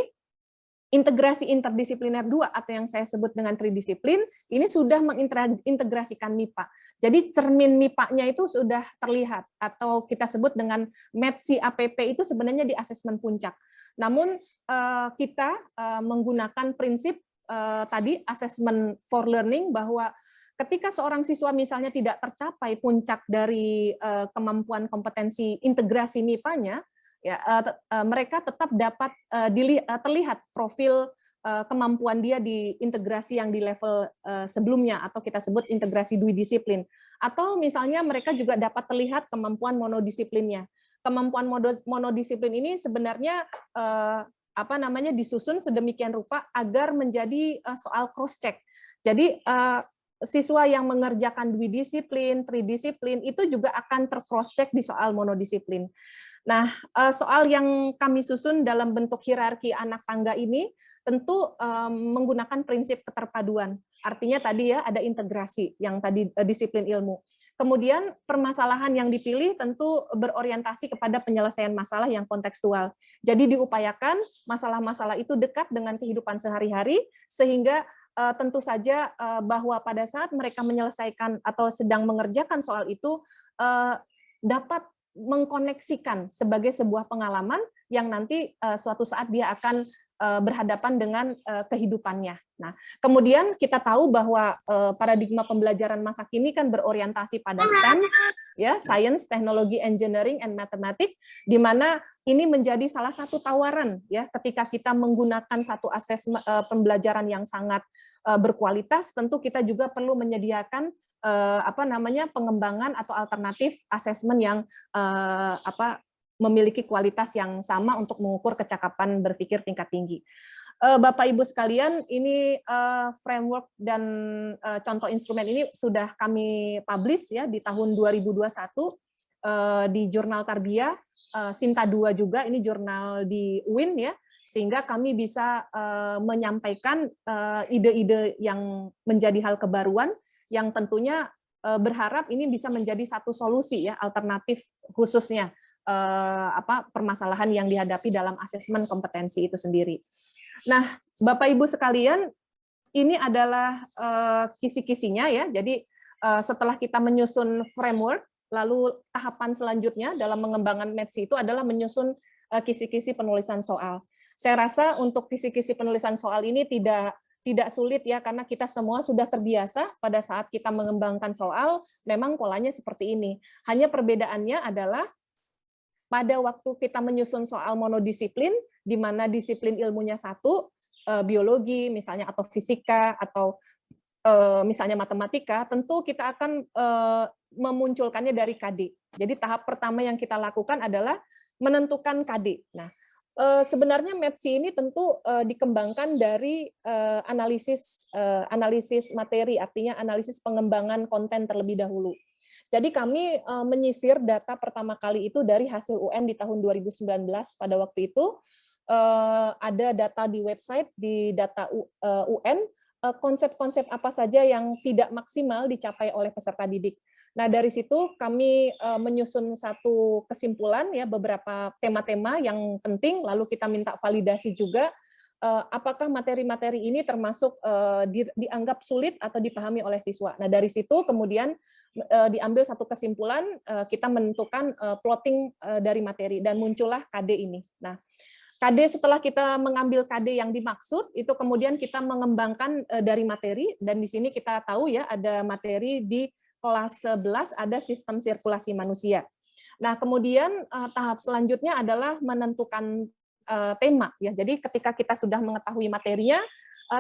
integrasi interdisipliner 2 atau yang saya sebut dengan tridisiplin ini sudah mengintegrasikan MIPA. Jadi cermin MIPA-nya itu sudah terlihat atau kita sebut dengan METSI APP itu sebenarnya di asesmen puncak. Namun kita menggunakan prinsip tadi assessment for learning, bahwa ketika seorang siswa misalnya tidak tercapai puncak dari kemampuan kompetensi integrasi MIPA-nya, ya, mereka tetap dapat terlihat profil kemampuan dia di integrasi yang di level sebelumnya, atau kita sebut integrasi dwidisiplin. Atau misalnya mereka juga dapat terlihat kemampuan monodisiplinnya. Kemampuan monodisiplin ini sebenarnya disusun sedemikian rupa agar menjadi soal cross check. Jadi siswa yang mengerjakan dwidisiplin, tridisiplin itu juga akan ter-cross check di soal monodisiplin. Nah, soal yang kami susun dalam bentuk hierarki anak tangga ini tentu menggunakan prinsip keterpaduan. Artinya tadi ya ada integrasi yang tadi disiplin ilmu. Kemudian permasalahan yang dipilih tentu berorientasi kepada penyelesaian masalah yang kontekstual. Jadi diupayakan masalah-masalah itu dekat dengan kehidupan sehari-hari, sehingga tentu saja bahwa pada saat mereka menyelesaikan atau sedang mengerjakan soal itu dapat mengkoneksikan sebagai sebuah pengalaman yang nanti suatu saat dia akan berhadapan dengan kehidupannya. Nah, kemudian kita tahu bahwa paradigma pembelajaran masa kini kan berorientasi pada STEM, ya, science, teknologi, engineering, and mathematics, di mana ini menjadi salah satu tawaran ya ketika kita menggunakan satu asesmen pembelajaran yang sangat berkualitas, tentu kita juga perlu menyediakan pengembangan atau alternatif asesmen yang memiliki kualitas yang sama untuk mengukur kecakapan berpikir tingkat tinggi. Bapak Ibu sekalian, ini framework dan contoh instrumen ini sudah kami publish ya di tahun 2021 di jurnal Tarbiyah, Sinta 2 juga, ini jurnal di UIN ya, sehingga kami bisa menyampaikan ide-ide yang menjadi hal kebaruan yang tentunya berharap ini bisa menjadi satu solusi ya, alternatif khususnya permasalahan yang dihadapi dalam asesmen kompetensi itu sendiri. Nah, Bapak Ibu sekalian, ini adalah kisi-kisinya ya. Jadi setelah kita menyusun framework, lalu tahapan selanjutnya dalam mengembangkan METSI itu adalah menyusun kisi-kisi penulisan soal. Saya rasa untuk kisi-kisi penulisan soal ini tidak sulit ya, karena kita semua sudah terbiasa pada saat kita mengembangkan soal, memang polanya seperti ini. Hanya perbedaannya adalah pada waktu kita menyusun soal monodisiplin, di mana disiplin ilmunya satu, biologi misalnya, atau fisika, atau misalnya matematika, tentu kita akan memunculkannya dari KD. Jadi tahap pertama yang kita lakukan adalah menentukan KD. Nah, sebenarnya METSI ini tentu dikembangkan dari analisis materi, artinya analisis pengembangan konten terlebih dahulu. Jadi kami menyisir data pertama kali itu dari hasil UN di tahun 2019. Pada waktu itu ada data di website, di data UN, konsep-konsep apa saja yang tidak maksimal dicapai oleh peserta didik. Nah, dari situ kami menyusun satu kesimpulan, ya, beberapa tema-tema yang penting, lalu kita minta validasi juga, apakah materi-materi ini termasuk dianggap sulit atau dipahami oleh siswa. Nah, dari situ kemudian diambil satu kesimpulan, kita menentukan plotting dari materi, dan muncullah KD ini. Nah, KD, setelah kita mengambil KD yang dimaksud, itu kemudian kita mengembangkan dari materi, dan di sini kita tahu ya, ada materi di kelas 11, ada sistem sirkulasi manusia. Nah, kemudian tahap selanjutnya adalah menentukan tema ya. Jadi ketika kita sudah mengetahui materinya,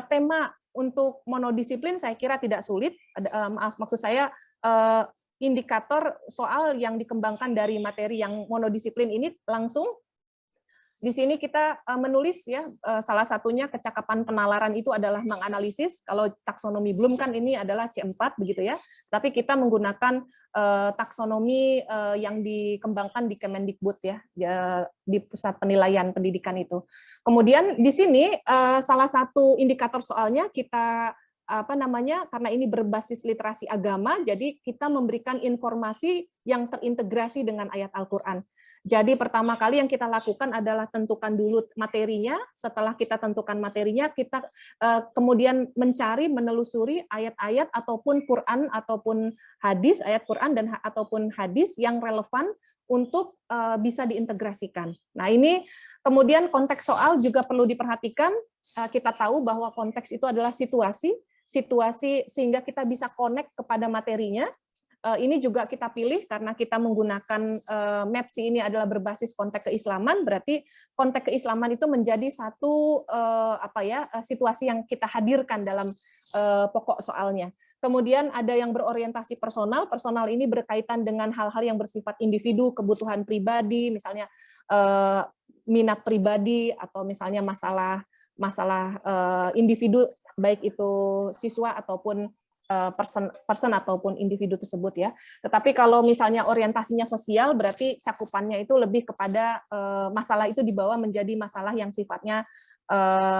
tema untuk monodisiplin saya kira tidak sulit. Maksud saya indikator soal yang dikembangkan dari materi yang monodisiplin ini langsung di sini kita menulis ya, salah satunya kecakapan penalaran itu adalah menganalisis. Kalau taksonomi Bloom kan ini adalah C4 begitu ya. Tapi kita menggunakan taksonomi yang dikembangkan di Kemendikbud ya, di pusat penilaian pendidikan itu. Kemudian di sini salah satu indikator soalnya kita karena ini berbasis literasi agama, jadi kita memberikan informasi yang terintegrasi dengan ayat Al-Quran. Jadi pertama kali yang kita lakukan adalah tentukan dulu materinya. Setelah kita tentukan materinya, kita kemudian menelusuri ayat-ayat ataupun Quran ataupun hadis, ayat Quran dan ataupun hadis yang relevan untuk bisa diintegrasikan. Nah, ini Kemudian konteks soal juga perlu diperhatikan. Kita tahu bahwa konteks itu adalah situasi sehingga kita bisa connect kepada materinya. Ini juga kita pilih karena kita menggunakan METSI ini adalah berbasis konteks keislaman, berarti konteks keislaman itu menjadi satu situasi yang kita hadirkan dalam pokok soalnya. Kemudian ada yang berorientasi personal ini berkaitan dengan hal-hal yang bersifat individu, kebutuhan pribadi, misalnya minat pribadi atau misalnya masalah individu, baik itu siswa ataupun person ataupun individu tersebut ya. Tetapi kalau misalnya orientasinya sosial, berarti cakupannya itu lebih kepada masalah itu dibawa menjadi masalah yang sifatnya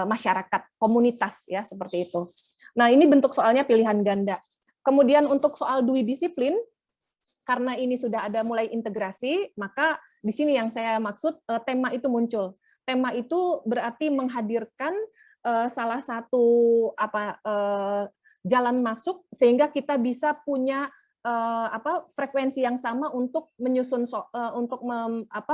masyarakat, komunitas ya, seperti itu. Nah, ini bentuk soalnya pilihan ganda. Kemudian untuk soal dui disiplin, karena ini sudah ada mulai integrasi, maka di sini yang saya maksud tema itu muncul. Tema itu berarti menghadirkan salah satu jalan masuk sehingga kita bisa punya frekuensi yang sama untuk menyusun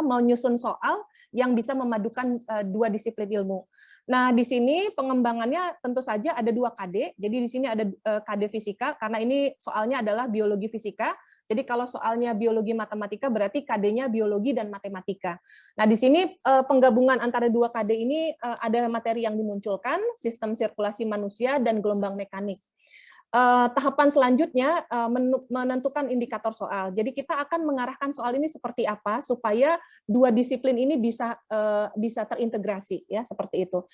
menyusun soal yang bisa memadukan dua disiplin ilmu. Nah, di sini pengembangannya tentu saja ada 2 KD. Jadi di sini ada KD fisika karena ini soalnya adalah biologi fisika. Jadi kalau soalnya biologi matematika berarti KD-nya biologi dan matematika. Nah, di sini penggabungan antara 2 KD ini ada materi yang dimunculkan, sistem sirkulasi manusia dan gelombang mekanik. Tahapan selanjutnya menentukan indikator soal. Jadi kita akan mengarahkan soal ini seperti apa supaya 2 disiplin ini bisa terintegrasi ya, seperti itu.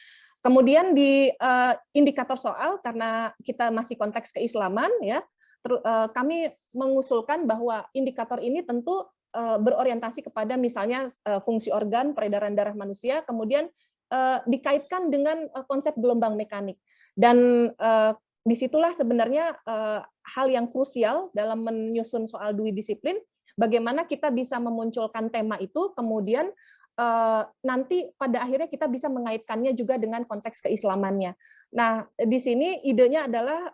Kemudian di indikator soal, karena kita masih konteks keislaman ya, kami mengusulkan bahwa indikator ini tentu berorientasi kepada misalnya fungsi organ, peredaran darah manusia, kemudian dikaitkan dengan konsep gelombang mekanik. Dan disitulah sebenarnya hal yang krusial dalam menyusun soal dui disiplin, bagaimana kita bisa memunculkan tema itu, kemudian nanti pada akhirnya kita bisa mengaitkannya juga dengan konteks keislamannya. Nah, di sini idenya adalah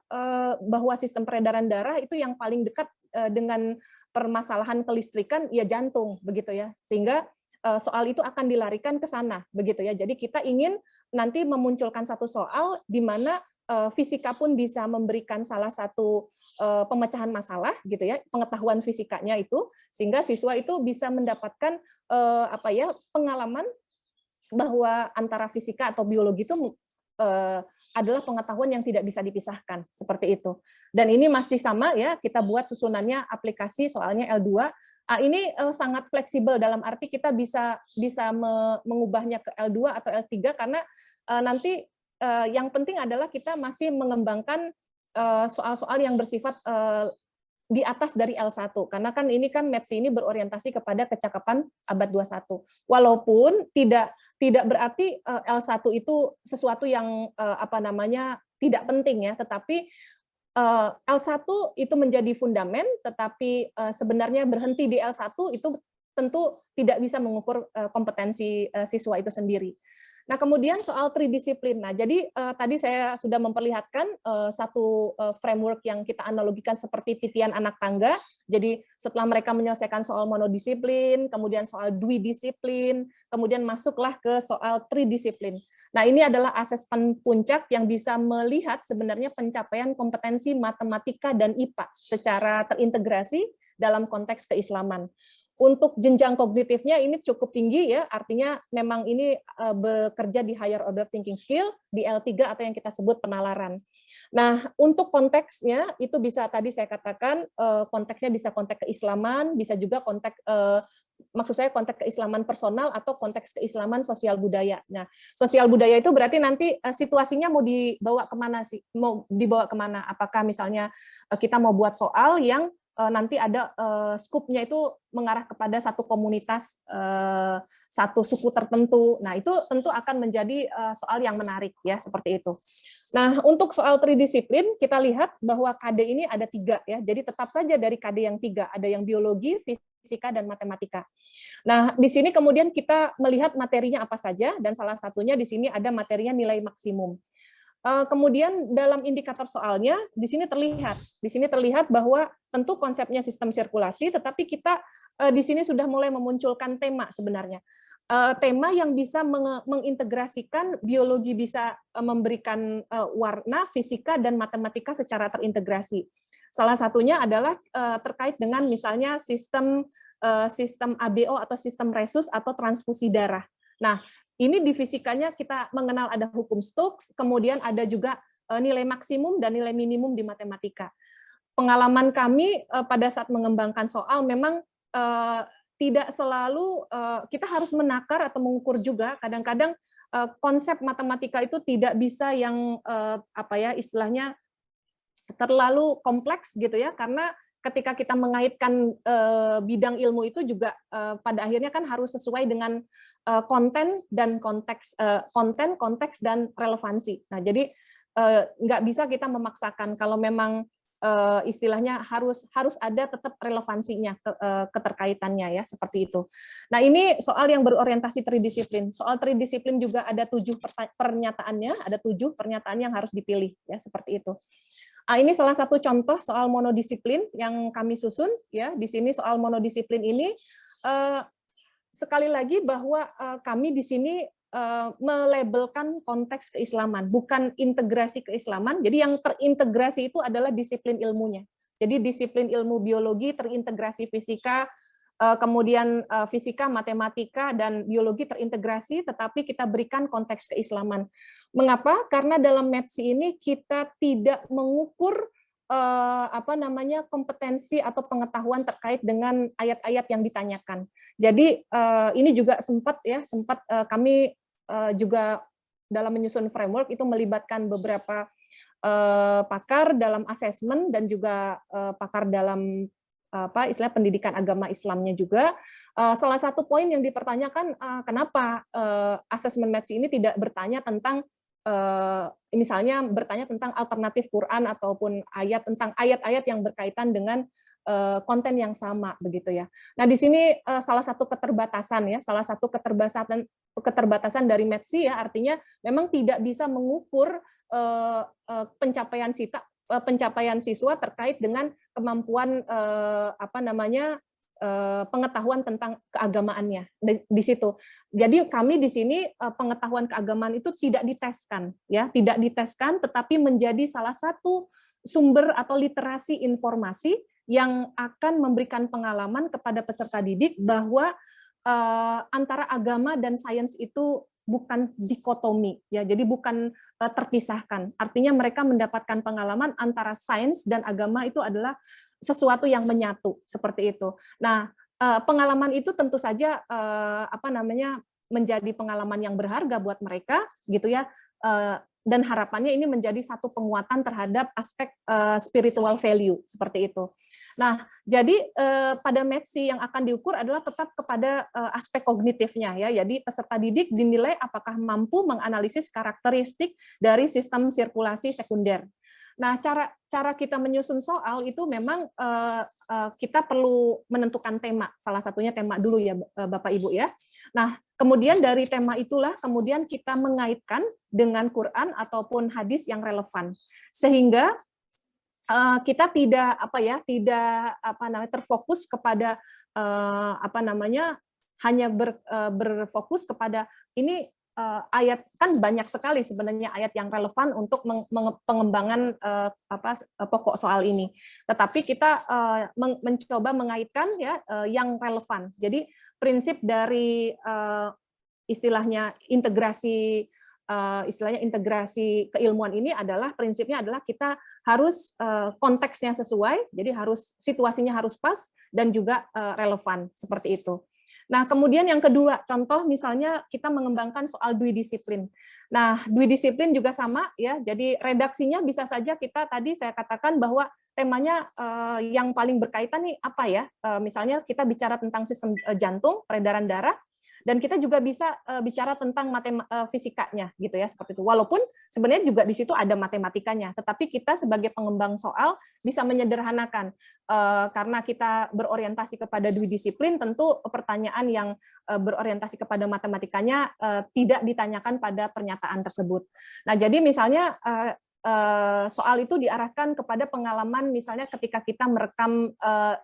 bahwa sistem peredaran darah itu yang paling dekat dengan permasalahan kelistrikan, ya jantung, begitu ya, sehingga soal itu akan dilarikan ke sana, begitu ya. Jadi kita ingin nanti memunculkan satu soal di mana fisika pun bisa memberikan salah satu pemecahan masalah gitu ya, pengetahuan fisikanya itu, sehingga siswa itu bisa mendapatkan pengalaman bahwa antara fisika atau biologi itu adalah pengetahuan yang tidak bisa dipisahkan, seperti itu. Dan ini masih sama ya, kita buat susunannya aplikasi soalnya L2. Ini sangat fleksibel dalam arti kita bisa mengubahnya ke L2 atau L3 karena nanti yang penting adalah kita masih mengembangkan soal-soal yang bersifat di atas dari L1, karena kan ini kan METSI ini berorientasi kepada kecakapan abad 21. Walaupun tidak berarti L1 itu sesuatu yang tidak penting ya, tetapi L1 itu menjadi fundamen, tetapi sebenarnya berhenti di L1 itu tentu tidak bisa mengukur kompetensi siswa itu sendiri. Nah, kemudian soal tridisiplin. Nah, jadi tadi saya sudah memperlihatkan satu framework yang kita analogikan seperti titian anak tangga. Jadi setelah mereka menyelesaikan soal monodisiplin, kemudian soal dui disiplin, kemudian masuklah ke soal tridisiplin. Nah, ini adalah asesmen puncak yang bisa melihat sebenarnya pencapaian kompetensi matematika dan IPA secara terintegrasi dalam konteks keislaman. Untuk jenjang kognitifnya ini cukup tinggi ya, artinya memang ini bekerja di higher order thinking skill, di L3 atau yang kita sebut penalaran. Nah, untuk konteksnya itu bisa tadi saya katakan konteksnya bisa konteks keislaman, bisa juga konteks maksud saya konteks keislaman personal atau konteks keislaman sosial budaya. Nah, sosial budaya itu berarti nanti situasinya mau dibawa kemana sih? Mau dibawa kemana? Apakah misalnya kita mau buat soal yang nanti ada skupnya itu mengarah kepada satu komunitas, satu suku tertentu. Nah, itu tentu akan menjadi soal yang menarik ya, seperti itu. Nah, untuk soal tridisiplin kita lihat bahwa KD ini ada 3 ya. Jadi tetap saja dari KD yang 3, ada yang biologi, fisika dan matematika. Nah, di sini kemudian kita melihat materinya apa saja, dan salah satunya di sini ada materinya nilai maksimum. Kemudian dalam indikator soalnya di sini terlihat bahwa tentu konsepnya sistem sirkulasi, tetapi kita di sini sudah mulai memunculkan tema sebenarnya. tema yang bisa mengintegrasikan biologi, bisa memberikan warna, fisika, dan matematika secara terintegrasi. Salah satunya adalah terkait dengan misalnya sistem ABO atau sistem resus atau transfusi darah. Nah, ini di fisikanya kita mengenal ada hukum Stokes, kemudian ada juga nilai maksimum dan nilai minimum di matematika. Pengalaman kami pada saat mengembangkan soal memang tidak selalu kita harus menakar atau mengukur juga. Kadang-kadang konsep matematika itu tidak bisa yang istilahnya terlalu kompleks gitu ya, karena ketika kita mengaitkan bidang ilmu itu juga pada akhirnya kan harus sesuai dengan konten dan konteks, konteks dan relevansi. Nah, jadi nggak bisa kita memaksakan kalau memang istilahnya harus ada tetap relevansinya, keterkaitannya ya, seperti itu. Nah, ini soal yang berorientasi tridisiplin. Soal tridisiplin juga ada 7 pernyataannya, ada 7 pernyataan yang harus dipilih ya, seperti itu. Ini salah satu contoh soal monodisiplin yang kami susun ya. Di sini soal monodisiplin ini sekali lagi bahwa kami di sini melabelkan konteks keislaman, bukan integrasi keislaman. Jadi yang terintegrasi itu adalah disiplin ilmunya. Jadi disiplin ilmu biologi terintegrasi fisika, kemudian fisika, matematika, dan biologi terintegrasi, tetapi kita berikan konteks keislaman. Mengapa? Karena dalam METSI ini kita tidak mengukur kompetensi atau pengetahuan terkait dengan ayat-ayat yang ditanyakan. Jadi ini juga sempat kami juga dalam menyusun framework itu melibatkan beberapa pakar dalam asesmen dan juga pakar dalam istilah pendidikan agama Islamnya juga. Salah satu poin yang dipertanyakan, kenapa asesmen METSI ini tidak bertanya tentang misalnya bertanya tentang alternatif Quran ataupun tentang ayat-ayat yang berkaitan dengan konten yang sama begitu ya. Nah, di sini salah satu keterbatasan dari METSI ya, artinya memang tidak bisa mengukur pencapaian siswa terkait dengan kemampuan pengetahuan tentang keagamaannya di situ. Jadi kami di sini pengetahuan keagamaan itu tidak diteskan ya, tetapi menjadi salah satu sumber atau literasi informasi yang akan memberikan pengalaman kepada peserta didik bahwa antara agama dan sains itu bukan dikotomi ya, jadi bukan terpisahkan. Artinya mereka mendapatkan pengalaman antara sains dan agama itu adalah sesuatu yang menyatu seperti itu. Nah, pengalaman itu tentu saja menjadi pengalaman yang berharga buat mereka gitu ya. Dan harapannya ini menjadi satu penguatan terhadap aspek spiritual value seperti itu. Nah, jadi pada METSI yang akan diukur adalah tetap kepada aspek kognitifnya ya. Jadi peserta didik dinilai apakah mampu menganalisis karakteristik dari sistem sirkulasi sekunder. Nah, cara kita menyusun soal itu memang kita perlu menentukan tema. Salah satunya tema dulu ya, Bapak Ibu ya. Nah, kemudian dari tema itulah kemudian kita mengaitkan dengan Quran ataupun hadis yang relevan. Sehingga kita tidak terfokus kepada hanya berfokus kepada ini. Ayat kan banyak sekali sebenarnya ayat yang relevan untuk pengembangan pokok soal ini. Tetapi kita mencoba mengaitkan ya yang relevan. Jadi prinsip dari istilahnya integrasi keilmuan ini adalah prinsipnya adalah kita harus konteksnya sesuai, jadi harus situasinya harus pas dan juga relevan seperti itu. Nah, kemudian yang kedua, contoh misalnya kita mengembangkan soal dwidisiplin. Nah, dwidisiplin juga sama ya. Jadi redaksinya bisa saja kita tadi saya katakan bahwa temanya yang paling berkaitan nih apa ya? Misalnya kita bicara tentang sistem jantung, peredaran darah, dan kita juga bisa bicara tentang fisikanya gitu ya, seperti itu. Walaupun sebenarnya juga di situ ada matematikanya, tetapi kita sebagai pengembang soal bisa menyederhanakan karena kita berorientasi kepada dwidisiplin, tentu pertanyaan yang berorientasi kepada matematikanya tidak ditanyakan pada pernyataan tersebut. Nah, jadi misalnya soal itu diarahkan kepada pengalaman misalnya ketika kita merekam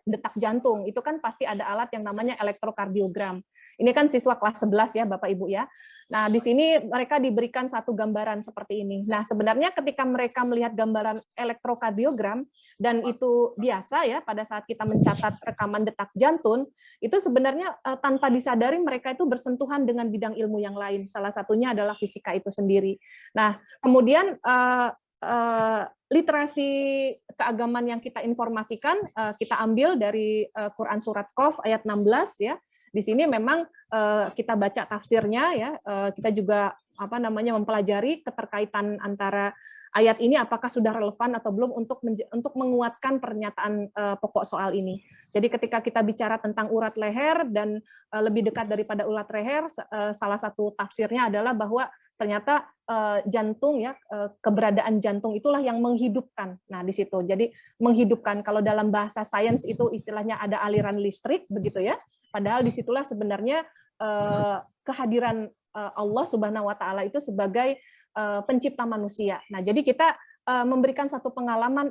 detak jantung, itu kan pasti ada alat yang namanya elektrokardiogram. Ini kan siswa kelas 11 ya Bapak Ibu ya. Nah, di sini mereka diberikan satu gambaran seperti ini. Nah, sebenarnya ketika mereka melihat gambaran elektrokardiogram dan itu biasa ya pada saat kita mencatat rekaman detak jantung, itu sebenarnya tanpa disadari mereka itu bersentuhan dengan bidang ilmu yang lain. Salah satunya adalah fisika itu sendiri. Nah, kemudian literasi keagamaan yang kita informasikan kita ambil dari Quran surat Qaf ayat 16 ya. Di sini memang kita baca tafsirnya ya, kita juga mempelajari keterkaitan antara ayat ini apakah sudah relevan atau belum untuk menguatkan pernyataan pokok soal ini. Jadi ketika kita bicara tentang urat leher dan lebih dekat daripada urat leher, salah satu tafsirnya adalah bahwa ternyata jantung ya, keberadaan jantung itulah yang menghidupkan. Nah, di situ. Jadi menghidupkan, kalau dalam bahasa sains itu istilahnya ada aliran listrik begitu ya. Padahal disitulah sebenarnya kehadiran Allah Subhanahu wa taala itu sebagai pencipta manusia. Nah, jadi kita memberikan satu pengalaman,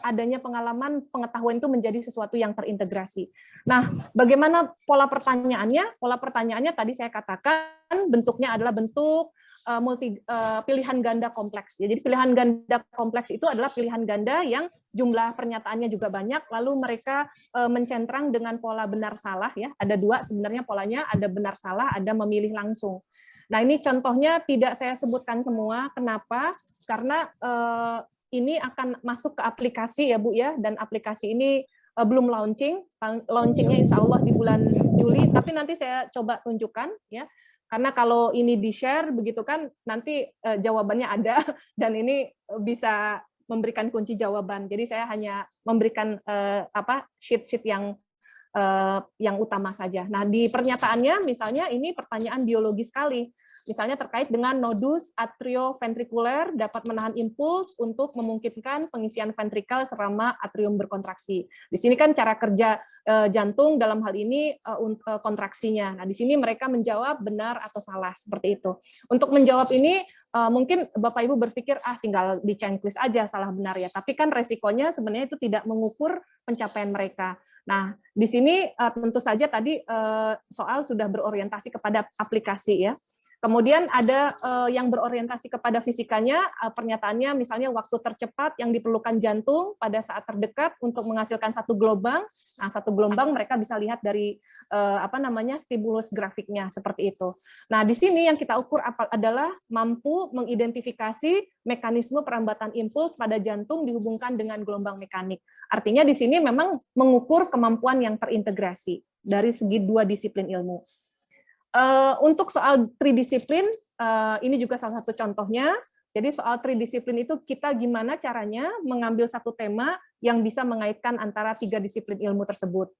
adanya pengalaman pengetahuan itu menjadi sesuatu yang terintegrasi. Nah, bagaimana pola pertanyaannya? Pola pertanyaannya tadi saya katakan bentuknya adalah bentuk pilihan ganda kompleks. Jadi pilihan ganda kompleks itu adalah pilihan ganda yang jumlah pernyataannya juga banyak, lalu mereka mencentrang dengan pola benar salah ya. Ada dua sebenarnya polanya, ada benar salah, ada memilih langsung. Nah, ini contohnya tidak saya sebutkan semua. Kenapa? Karena ini akan masuk ke aplikasi ya Bu ya, dan aplikasi ini belum launching. Launchingnya insya Allah di bulan Juli, tapi nanti saya coba tunjukkan ya. Karena kalau ini di-share begitu kan, nanti jawabannya ada, dan ini bisa memberikan kunci jawaban. Jadi saya hanya memberikan sheet-sheet yang utama saja. Nah, di pernyataannya misalnya ini pertanyaan biologi sekali. Misalnya terkait dengan nodus atrioventrikuler dapat menahan impuls untuk memungkinkan pengisian ventrikel selama atrium berkontraksi. Di sini kan cara kerja jantung dalam hal ini kontraksinya. Nah, di sini mereka menjawab benar atau salah seperti itu. Untuk menjawab ini mungkin Bapak Ibu berpikir tinggal di checklist aja salah benar ya. Tapi kan resikonya sebenarnya itu tidak mengukur pencapaian mereka. Nah, di sini tentu saja tadi soal sudah berorientasi kepada aplikasi ya. Kemudian ada yang berorientasi kepada fisikanya, pernyataannya misalnya waktu tercepat yang diperlukan jantung pada saat terdekat untuk menghasilkan satu gelombang. Nah, satu gelombang mereka bisa lihat dari stimulus grafiknya seperti itu. Nah, di sini yang kita ukur adalah mampu mengidentifikasi mekanisme perambatan impuls pada jantung dihubungkan dengan gelombang mekanik. Artinya di sini memang mengukur kemampuan yang terintegrasi dari segi dua disiplin ilmu. Untuk soal tridisiplin, ini juga salah satu contohnya. Jadi soal tridisiplin itu kita gimana caranya mengambil satu tema yang bisa mengaitkan antara tiga disiplin ilmu tersebut.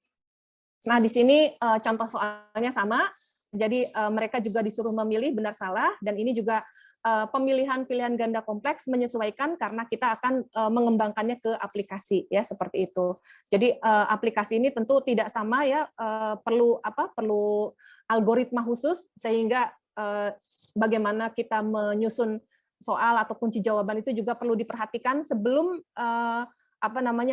Nah, di sini contoh soalnya sama. Jadi mereka juga disuruh memilih benar salah, dan ini juga pemilihan pilihan ganda kompleks menyesuaikan karena kita akan mengembangkannya ke aplikasi ya, seperti itu. Jadi aplikasi ini tentu tidak sama ya, perlu algoritma khusus sehingga bagaimana kita menyusun soal atau kunci jawaban itu juga perlu diperhatikan sebelum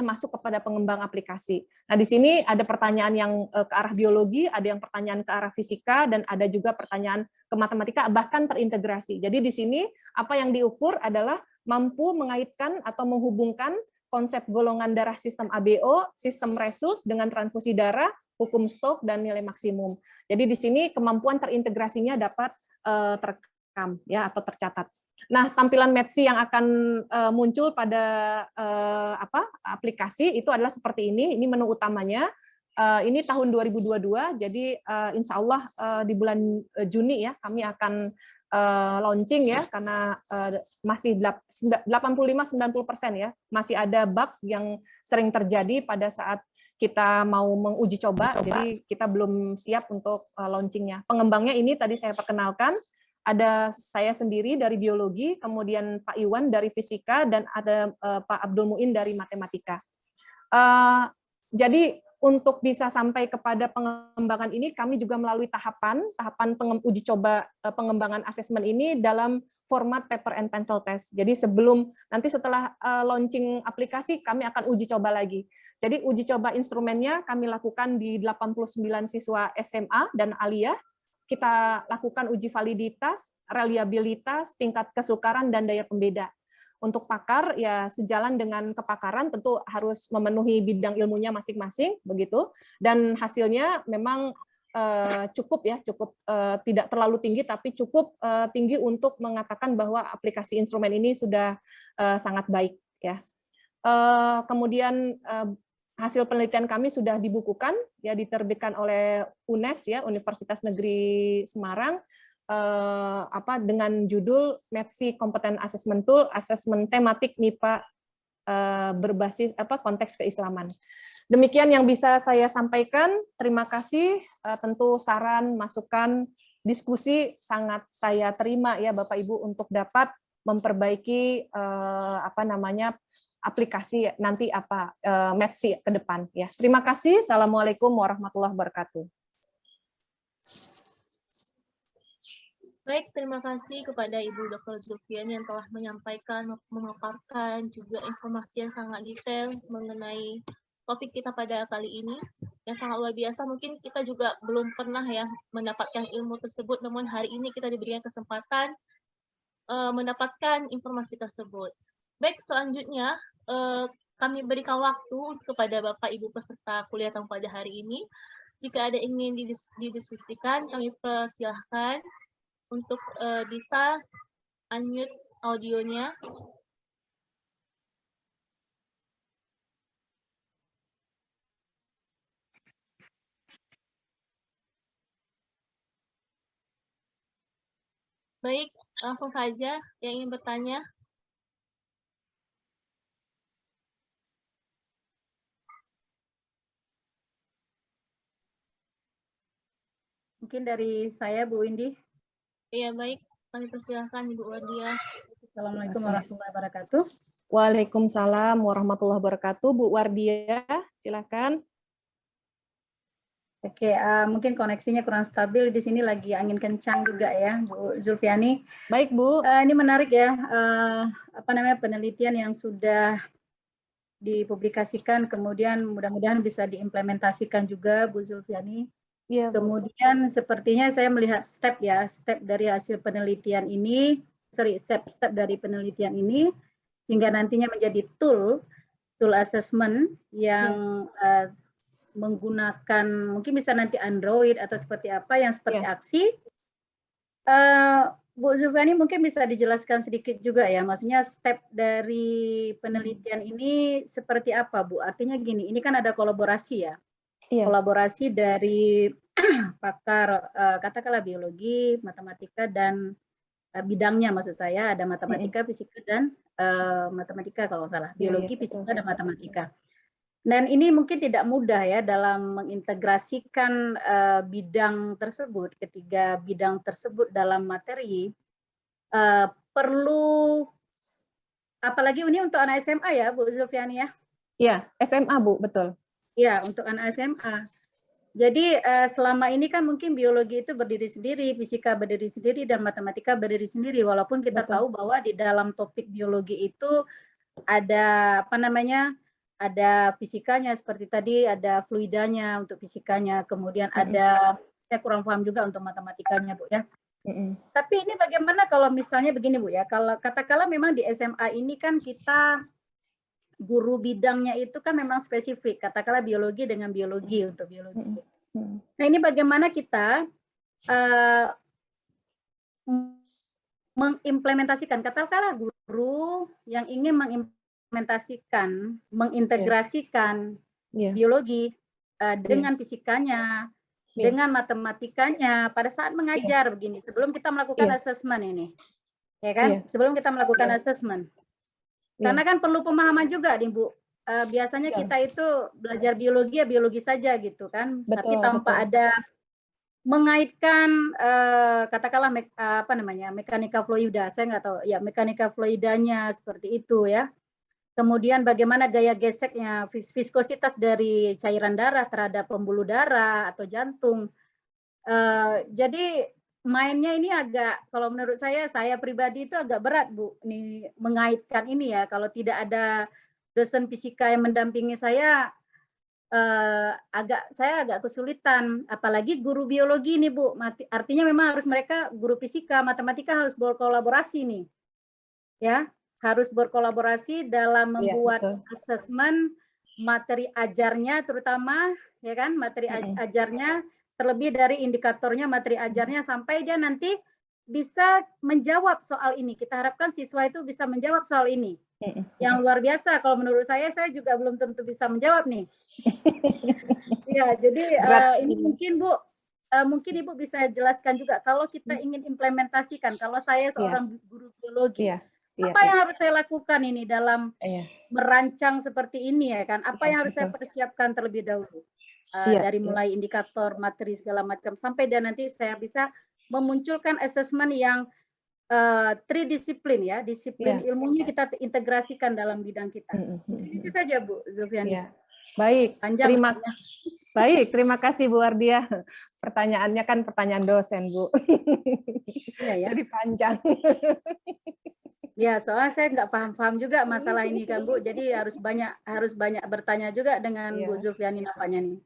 masuk kepada pengembang aplikasi. Nah, di sini ada pertanyaan yang ke arah biologi, ada yang pertanyaan ke arah fisika, dan ada juga pertanyaan ke matematika, bahkan terintegrasi. Jadi di sini apa yang diukur adalah mampu mengaitkan atau menghubungkan konsep golongan darah sistem ABO, sistem resus dengan transfusi darah, hukum Stokes, dan nilai maksimum. Jadi di sini kemampuan terintegrasinya dapat terekam ya, atau tercatat. Nah, tampilan Metsi yang akan muncul pada aplikasi itu adalah seperti ini. Ini menu utamanya. Ini tahun 2022. Jadi insya Allah di bulan Juni ya kami akan launching ya, karena masih 85-90% ya, masih ada bug yang sering terjadi pada saat kita mau menguji coba, jadi kita belum siap untuk launchingnya. Pengembangnya ini tadi saya perkenalkan, ada saya sendiri dari biologi, kemudian Pak Iwan dari fisika, dan ada Pak Abdul Muin dari matematika. Jadi untuk bisa sampai kepada pengembangan ini, kami juga melalui tahapan uji coba pengembangan asesmen ini dalam format paper and pencil test. Jadi nanti setelah launching aplikasi, kami akan uji coba lagi. Jadi uji coba instrumennya kami lakukan di 89 siswa SMA dan aliyah. Kita lakukan uji validitas, reliabilitas, tingkat kesukaran, dan daya pembeda. Untuk pakar, ya sejalan dengan kepakaran tentu harus memenuhi bidang ilmunya masing-masing, begitu. Dan hasilnya memang cukup tidak terlalu tinggi, tapi cukup tinggi untuk mengatakan bahwa aplikasi instrumen ini sudah sangat baik. Ya. Kemudian hasil penelitian kami sudah dibukukan, ya diterbitkan oleh UNES, ya Universitas Negeri Semarang, dengan judul METSI Competent Assessment Tool, asesmen tematik MIPA berbasis konteks keislaman. Demikian yang bisa saya sampaikan. Terima kasih. Tentu saran, masukan, diskusi sangat saya terima ya Bapak Ibu untuk dapat memperbaiki aplikasi nanti METSI ke depan ya. Terima kasih. Assalamualaikum warahmatullahi wabarakatuh. Baik, terima kasih kepada Ibu Dr. Zulfiani yang telah menyampaikan, memaparkan juga informasi yang sangat detail mengenai topik kita pada kali ini, yang sangat luar biasa. Mungkin kita juga belum pernah ya mendapatkan ilmu tersebut, namun hari ini kita diberikan kesempatan mendapatkan informasi tersebut. Baik, selanjutnya kami berikan waktu kepada Bapak Ibu peserta kuliah tahun pada hari ini. Jika ada ingin didiskusikan, kami persilahkan untuk bisa unmute audionya. Baik, langsung saja yang ingin bertanya. Mungkin dari saya, Bu Windy. Iya, baik. Kami persilahkan Ibu Wardia. Assalamualaikum warahmatullahi wabarakatuh. Waalaikumsalam warahmatullahi wabarakatuh. Bu Wardia, silakan. Oke, mungkin koneksinya kurang stabil. Di sini lagi angin kencang juga ya, Bu Zulfiani. Baik, Bu. Ini menarik ya, penelitian yang sudah dipublikasikan, kemudian mudah-mudahan bisa diimplementasikan juga, Bu Zulfiani. Ya, kemudian sepertinya saya melihat step dari hasil penelitian ini, step dari penelitian ini, hingga nantinya menjadi tool assessment yang menggunakan, mungkin bisa nanti Android atau seperti apa, yang seperti aksi. Bu Zulfiani mungkin bisa dijelaskan sedikit juga ya, maksudnya step dari penelitian ini seperti apa, Bu? Artinya gini, ini kan ada kolaborasi ya. Kolaborasi dari pakar katakanlah biologi, matematika, dan bidangnya maksud saya ada matematika, fisika, dan matematika kalau salah. Biologi, fisika, dan matematika. Dan ini mungkin tidak mudah ya dalam mengintegrasikan bidang tersebut, ketiga bidang tersebut dalam materi. Perlu, apalagi ini untuk anak SMA ya, Bu Zulfiani ya? Iya, SMA Bu, betul. Ya, untuk anak SMA. Jadi selama ini kan mungkin biologi itu berdiri sendiri, fisika berdiri sendiri, dan matematika berdiri sendiri. Walaupun kita tahu bahwa di dalam topik biologi itu ada ada fisikanya seperti tadi, ada fluidanya untuk fisikanya, kemudian ada, saya kurang paham juga untuk matematikanya, Bu ya. Tapi ini bagaimana kalau misalnya begini, Bu ya, kalau katakanlah memang di SMA ini kan kita guru bidangnya itu kan memang spesifik, katakanlah biologi dengan biologi untuk biologi. Nah ini bagaimana kita mengimplementasikan, katakanlah guru yang ingin mengintegrasikan biologi dengan fisikanya, dengan matematikanya pada saat mengajar begini, sebelum kita melakukan assessment ini, ya kan? Sebelum kita melakukan assessment. Karena kan perlu pemahaman juga nih Bu. Biasanya kita itu belajar biologi ya biologi saja gitu kan, tapi tanpa ada mengaitkan katakanlah mekanika fluida. Saya nggak tahu ya mekanika fluidanya seperti itu ya. kemudian bagaimana gaya geseknya, viskositas dari cairan darah terhadap pembuluh darah atau jantung. Jadi mainnya ini agak, kalau menurut saya pribadi itu agak berat Bu, nih mengaitkan ini ya. Kalau tidak ada dosen fisika yang mendampingi saya agak kesulitan. Apalagi guru biologi nih Bu, artinya memang harus mereka guru fisika, matematika harus berkolaborasi nih, ya, harus berkolaborasi dalam membuat asesmen materi ajarnya, terutama ya kan, materi ajarnya, terlebih dari indikatornya materi ajarnya sampai dia nanti bisa menjawab soal ini. Kita harapkan siswa itu bisa menjawab soal ini. Yang luar biasa, kalau menurut saya juga belum tentu bisa menjawab nih. Ya, jadi ini mungkin Bu, mungkin Ibu bisa jelaskan juga kalau kita ingin implementasikan, kalau saya seorang guru biologi, apa yang harus saya lakukan ini dalam merancang seperti ini ya kan? Apa yang harus saya persiapkan terlebih dahulu? Dari mulai indikator, materi segala macam sampai dan nanti saya bisa memunculkan asesmen yang tridisiplin ya, disiplin ilmunya kita integrasikan dalam bidang kita. Itu saja Bu Zulfiani. Baik, panjang. Terima kasih Bu Wardiah. Pertanyaannya kan pertanyaan dosen Bu. Iya ya. Jadi panjang. Ya, soalnya saya nggak paham juga masalah ini kan Bu, jadi harus banyak bertanya juga dengan Bu Zulfiani nampaknya nih.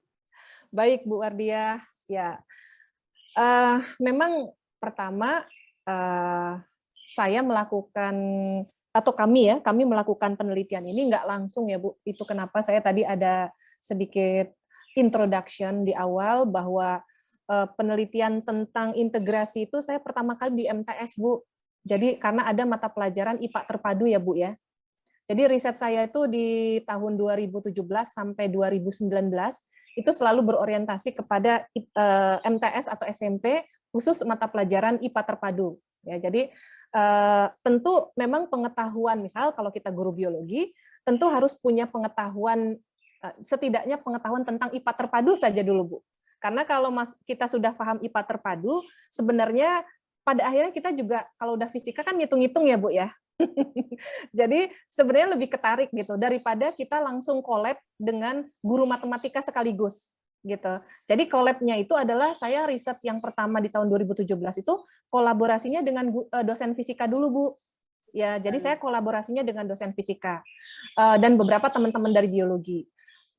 Baik Bu Wardiah, ya memang pertama saya melakukan atau kami melakukan penelitian ini nggak langsung ya Bu. Itu kenapa saya tadi ada sedikit introduction di awal bahwa penelitian tentang integrasi itu saya pertama kali di MTS Bu. Jadi karena ada mata pelajaran IPA terpadu ya Bu ya. Jadi riset saya itu di tahun 2017 sampai 2019 itu selalu berorientasi kepada MTS atau SMP khusus mata pelajaran IPA terpadu. Ya, jadi tentu memang pengetahuan, misal kalau kita guru biologi, tentu harus punya pengetahuan, setidaknya pengetahuan tentang IPA terpadu saja dulu Bu. Karena kalau kita sudah paham IPA terpadu, sebenarnya pada akhirnya kita juga kalau udah fisika kan ngitung-ngitung ya Bu ya. Jadi sebenarnya lebih ketarik gitu daripada kita langsung collab dengan guru matematika sekaligus gitu. Jadi collab-nya itu adalah saya riset yang pertama di tahun 2017 itu kolaborasinya dengan dosen fisika dulu Bu. Ya, jadi saya kolaborasinya dengan dosen fisika dan beberapa teman-teman dari biologi.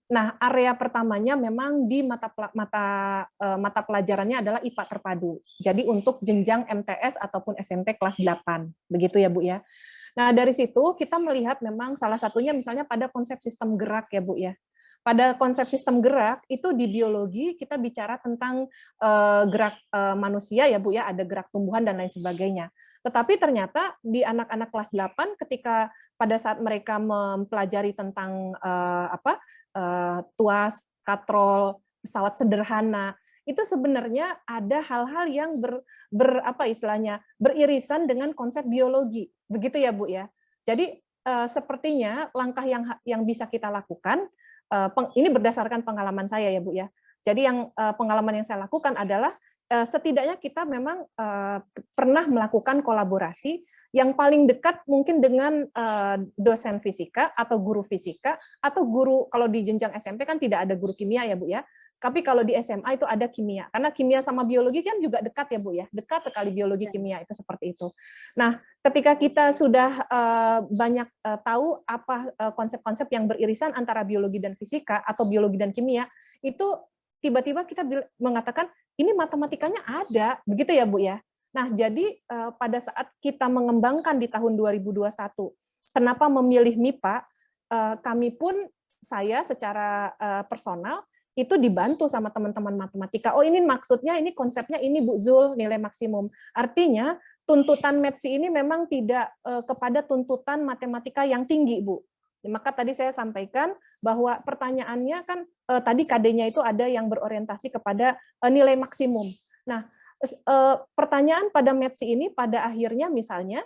Nah, area pertamanya memang di mata pelajarannya adalah IPA terpadu. Jadi untuk jenjang MTS ataupun SMP kelas 8. Begitu ya Bu ya. Nah, dari situ kita melihat memang salah satunya misalnya pada konsep sistem gerak ya Bu ya. Pada konsep sistem gerak itu di biologi kita bicara tentang gerak manusia ya Bu ya, ada gerak tumbuhan dan lain sebagainya. Tetapi ternyata di anak-anak kelas 8 ketika pada saat mereka mempelajari tentang tuas, katrol, pesawat sederhana, itu sebenarnya ada hal-hal yang beririsan dengan konsep biologi. Begitu ya Bu ya. Jadi sepertinya langkah yang bisa kita lakukan, ini berdasarkan pengalaman saya ya Bu ya. Jadi yang pengalaman yang saya lakukan adalah setidaknya kita memang pernah melakukan kolaborasi yang paling dekat mungkin dengan dosen fisika atau guru fisika atau guru, kalau di jenjang SMP kan tidak ada guru kimia ya Bu ya. Tapi kalau di SMA itu ada kimia. Karena kimia sama biologi kan juga dekat ya Bu ya. Dekat sekali biologi kimia itu seperti itu. Nah, ketika kita sudah banyak tahu apa konsep-konsep yang beririsan antara biologi dan fisika atau biologi dan kimia, itu tiba-tiba kita mengatakan ini matematikanya ada, begitu ya Bu ya. Nah, jadi pada saat kita mengembangkan di tahun 2021, kenapa memilih MIPA? Kami pun, saya secara personal itu dibantu sama teman-teman matematika. Oh, ini maksudnya, ini konsepnya ini Bu Zul, nilai maksimum. Artinya tuntutan METSI ini memang tidak kepada tuntutan matematika yang tinggi, Bu. Maka tadi saya sampaikan bahwa pertanyaannya kan tadi KD-nya itu ada yang berorientasi kepada nilai maksimum. Nah, pertanyaan pada METSI ini pada akhirnya misalnya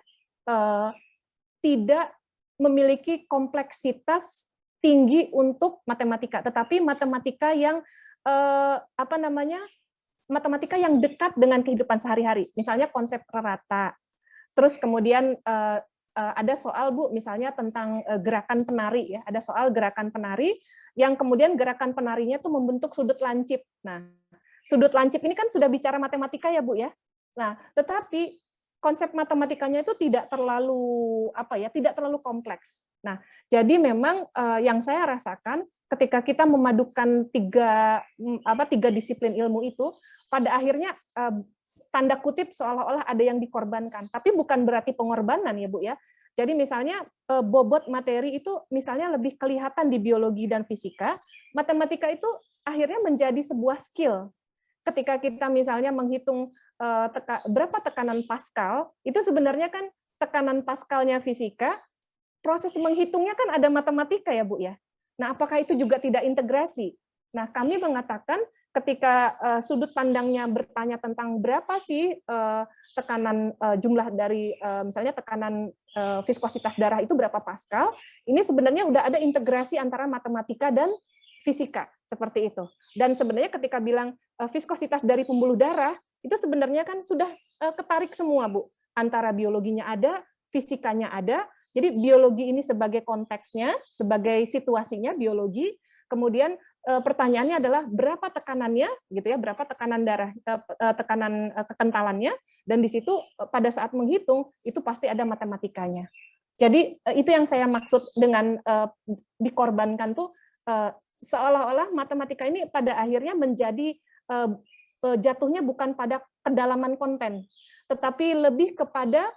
tidak memiliki kompleksitas tinggi untuk matematika, tetapi matematika yang matematika yang dekat dengan kehidupan sehari-hari. Misalnya konsep rata, terus kemudian ada soal Bu, misalnya tentang gerakan penari ya, ada soal gerakan penari yang kemudian gerakan penarinya itu membentuk sudut lancip. Nah, sudut lancip ini kan sudah bicara matematika ya Bu ya. Nah, tetapi konsep matematikanya itu tidak terlalu tidak terlalu kompleks. Nah, jadi memang yang saya rasakan ketika kita memadukan tiga disiplin ilmu itu, pada akhirnya tanda kutip seolah-olah ada yang dikorbankan, tapi bukan berarti pengorbanan ya Bu ya. Jadi misalnya bobot materi itu misalnya lebih kelihatan di biologi dan fisika, matematika itu akhirnya menjadi sebuah skill. Ketika kita misalnya menghitung berapa tekanan Pascal, itu sebenarnya kan tekanan Pascalnya fisika, proses menghitungnya kan ada matematika ya Bu ya. Nah, apakah itu juga tidak integrasi? Nah, kami mengatakan ketika sudut pandangnya bertanya tentang berapa sih tekanan jumlah dari misalnya tekanan viskositas darah itu berapa Pascal, ini sebenarnya udah ada integrasi antara matematika dan fisika seperti itu. Dan sebenarnya ketika bilang viskositas dari pembuluh darah itu sebenarnya kan sudah ketarik semua Bu, antara biologinya ada, fisikanya ada. Jadi biologi ini sebagai konteksnya, sebagai situasinya biologi. Kemudian pertanyaannya adalah berapa tekanannya, gitu ya, berapa tekanan darah, tekanan kekentalannya, dan di situ pada saat menghitung itu pasti ada matematikanya. Jadi itu yang saya maksud dengan dikorbankan tuh seolah-olah matematika ini pada akhirnya menjadi jatuhnya bukan pada kedalaman konten, tetapi lebih kepada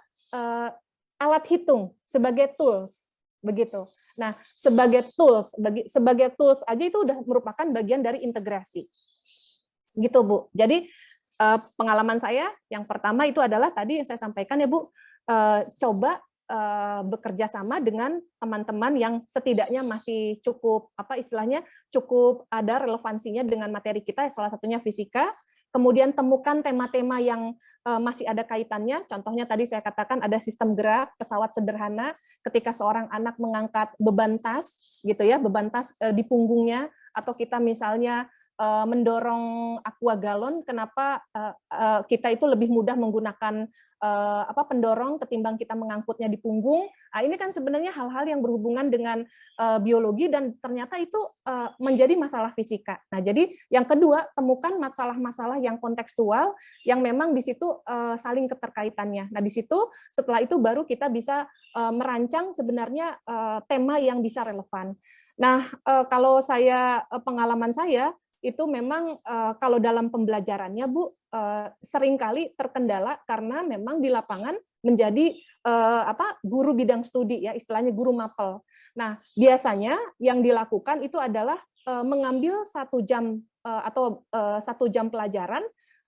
alat hitung sebagai tools. Begitu. Nah, sebagai tools aja itu udah merupakan bagian dari integrasi. Gitu, Bu. Jadi pengalaman saya yang pertama itu adalah tadi yang saya sampaikan ya, Bu, coba bekerja sama dengan teman-teman yang setidaknya masih cukup cukup ada relevansinya dengan materi kita, salah satunya fisika. Kemudian temukan tema-tema yang masih ada kaitannya. Contohnya tadi saya katakan ada sistem gerak pesawat sederhana ketika seorang anak mengangkat beban tas gitu ya, beban tas di punggungnya, atau kita misalnya mendorong aqua galon, kenapa kita itu lebih mudah menggunakan pendorong ketimbang kita mengangkutnya di punggung. Nah, ini kan sebenarnya hal-hal yang berhubungan dengan biologi dan ternyata itu menjadi masalah fisika. Nah, jadi yang kedua, temukan masalah-masalah yang kontekstual yang memang di situ saling keterkaitannya. Nah, di situ setelah itu baru kita bisa merancang sebenarnya tema yang bisa relevan. Nah, kalau pengalaman saya itu memang kalau dalam pembelajarannya Bu seringkali terkendala karena memang di lapangan menjadi guru bidang studi ya, istilahnya guru mapel. Nah, biasanya yang dilakukan itu adalah mengambil 1 jam atau 1 jam pelajaran.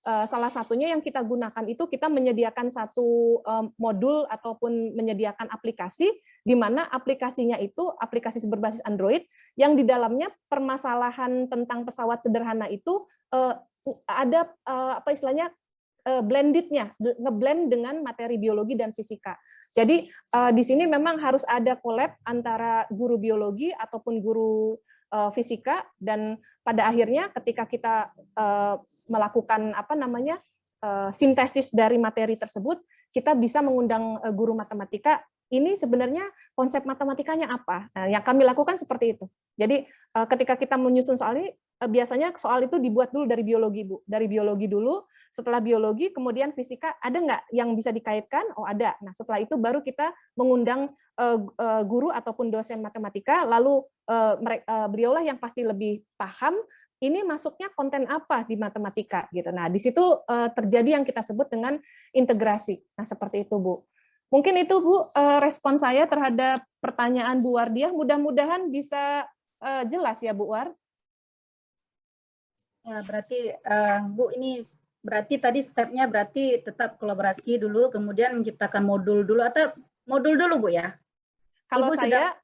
Salah satunya yang kita gunakan itu kita menyediakan satu modul ataupun menyediakan aplikasi di mana aplikasinya itu aplikasi berbasis Android yang di dalamnya permasalahan tentang pesawat sederhana itu ada blendednya, ngeblend dengan materi biologi dan fisika. Jadi di sini memang harus ada collab antara guru biologi ataupun guru fisika, dan pada akhirnya ketika kita melakukan sintesis dari materi tersebut, kita bisa mengundang guru matematika. Ini sebenarnya konsep matematikanya apa? Nah, yang kami lakukan seperti itu. Jadi ketika kita menyusun soal ini, biasanya soal itu dibuat dulu dari biologi, Bu. Dari biologi dulu, setelah biologi, kemudian fisika, ada nggak yang bisa dikaitkan? Oh, ada. Nah, setelah itu baru kita mengundang guru ataupun dosen matematika, lalu beliaulah yang pasti lebih paham ini masuknya konten apa di matematika gitu. Nah, di situ terjadi yang kita sebut dengan integrasi. Nah, seperti itu, Bu. Mungkin itu, Bu, respon saya terhadap pertanyaan Bu Wardiah. Mudah-mudahan bisa jelas ya, Bu War. Ya, berarti Bu, ini berarti tadi stepnya berarti tetap kolaborasi dulu, kemudian menciptakan modul dulu, atau modul dulu, Bu ya? Kalau Ibu saya,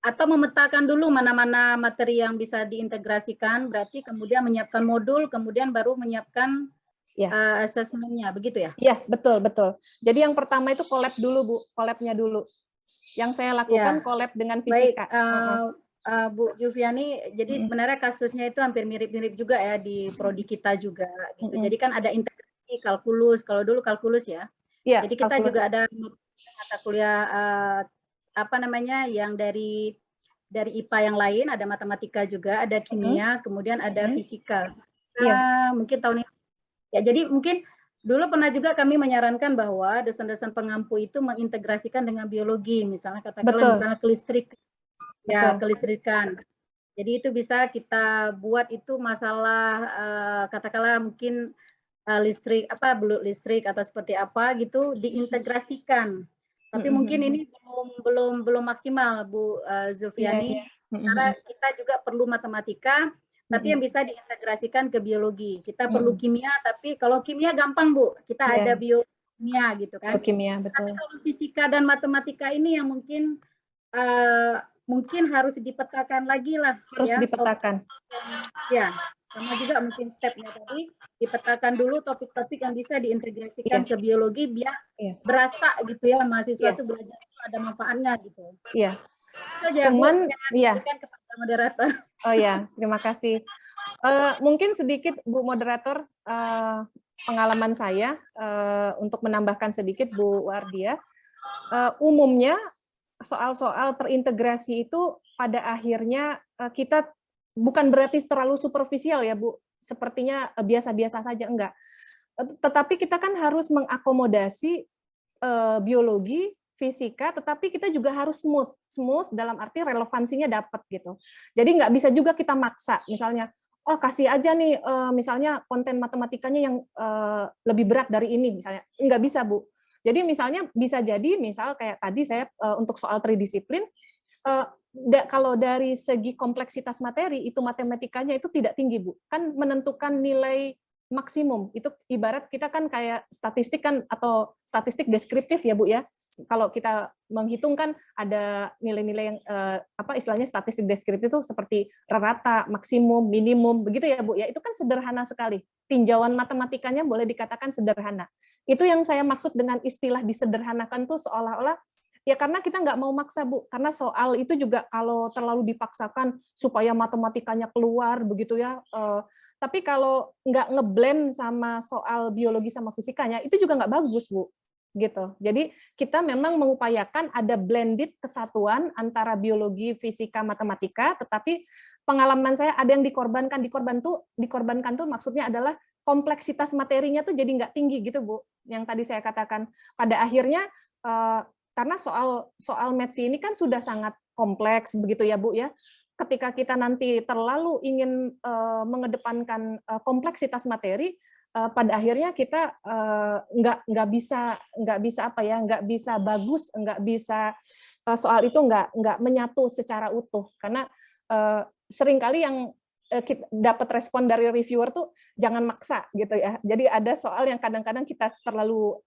atau memetakan dulu mana-mana materi yang bisa diintegrasikan, berarti kemudian menyiapkan modul, kemudian baru menyiapkan asesmennya, begitu ya? Iya, betul. Jadi yang pertama itu collab dulu, Bu, collabnya dulu. Yang saya lakukan collab dengan fisika. Baik, Bu Juviani, jadi sebenarnya kasusnya itu hampir mirip-mirip juga ya di prodi kita juga. Gitu. Jadi kan ada integrasi kalkulus, kalau dulu kalkulus ya. Iya, Jadi kita kalkulus. juga ada mata kuliah yang dari IPA yang lain, ada matematika juga, ada kimia, kemudian ada fisika. Mungkin tahun ini. Ya, jadi mungkin dulu pernah juga kami menyarankan bahwa dosen-dosen pengampu itu mengintegrasikan dengan biologi, misalnya katakanlah misalnya kelistrikan. Jadi itu bisa kita buat itu masalah katakanlah mungkin listrik belut listrik atau seperti apa gitu diintegrasikan. Tapi mungkin ini belum maksimal Bu Zulfiani. Karena kita juga perlu matematika, tapi yang bisa diintegrasikan ke biologi. Kita perlu kimia, tapi kalau kimia gampang Bu, kita ada biokimia gitu kan. Biokimia, betul. Tapi kalau fisika dan matematika ini yang mungkin harus dipetakan lagi lah. Harus dipetakan. Ya, sama juga mungkin stepnya tadi, dipetakan dulu topik-topik yang bisa diintegrasikan ke biologi biar berasa gitu ya, mahasiswa itu belajar itu ada manfaatnya gitu. Iya. Cuman, kepada moderator. Oh ya, terima kasih. Mungkin sedikit Bu Moderator, pengalaman saya untuk menambahkan sedikit Bu Wardia. Umumnya soal-soal terintegrasi itu pada akhirnya kita bukan berarti terlalu superficial ya Bu, sepertinya biasa-biasa saja, enggak. Tetapi kita kan harus mengakomodasi biologi, fisika, tetapi kita juga harus smooth dalam arti relevansinya dapat gitu. Jadi nggak bisa juga kita maksa, misalnya, oh kasih aja nih misalnya konten matematikanya yang lebih berat dari ini, misalnya. Nggak bisa Bu. Jadi misalnya bisa jadi, misal kayak tadi saya untuk soal tridisiplin, kalau dari segi kompleksitas materi, itu matematikanya itu tidak tinggi Bu. Kan menentukan nilai maksimum itu ibarat kita kan kayak statistik kan, atau statistik deskriptif ya Bu ya. Kalau kita menghitung kan ada nilai-nilai yang istilahnya statistik deskriptif itu seperti rata, maksimum, minimum, begitu ya Bu ya. Itu kan sederhana sekali. Tinjauan matematikanya boleh dikatakan sederhana. Itu yang saya maksud dengan istilah disederhanakan tuh seolah-olah ya karena kita nggak mau maksa Bu, karena soal itu juga kalau terlalu dipaksakan supaya matematikanya keluar begitu ya. Tapi kalau nggak ngeblend sama soal biologi sama fisikanya, itu juga nggak bagus, Bu. Gitu. Jadi kita memang mengupayakan ada blended kesatuan antara biologi, fisika, matematika, tetapi pengalaman saya ada yang dikorbankan tuh maksudnya adalah kompleksitas materinya tuh jadi nggak tinggi gitu, Bu. Yang tadi saya katakan. Pada akhirnya, karena soal maths ini kan sudah sangat kompleks, begitu ya, Bu, ya. Ketika kita nanti terlalu ingin mengedepankan kompleksitas materi, pada akhirnya kita nggak bisa bagus, nggak bisa soal itu nggak menyatu secara utuh, karena seringkali yang dapat respon dari reviewer tuh jangan maksa gitu ya. Jadi ada soal yang kadang-kadang kita terlalu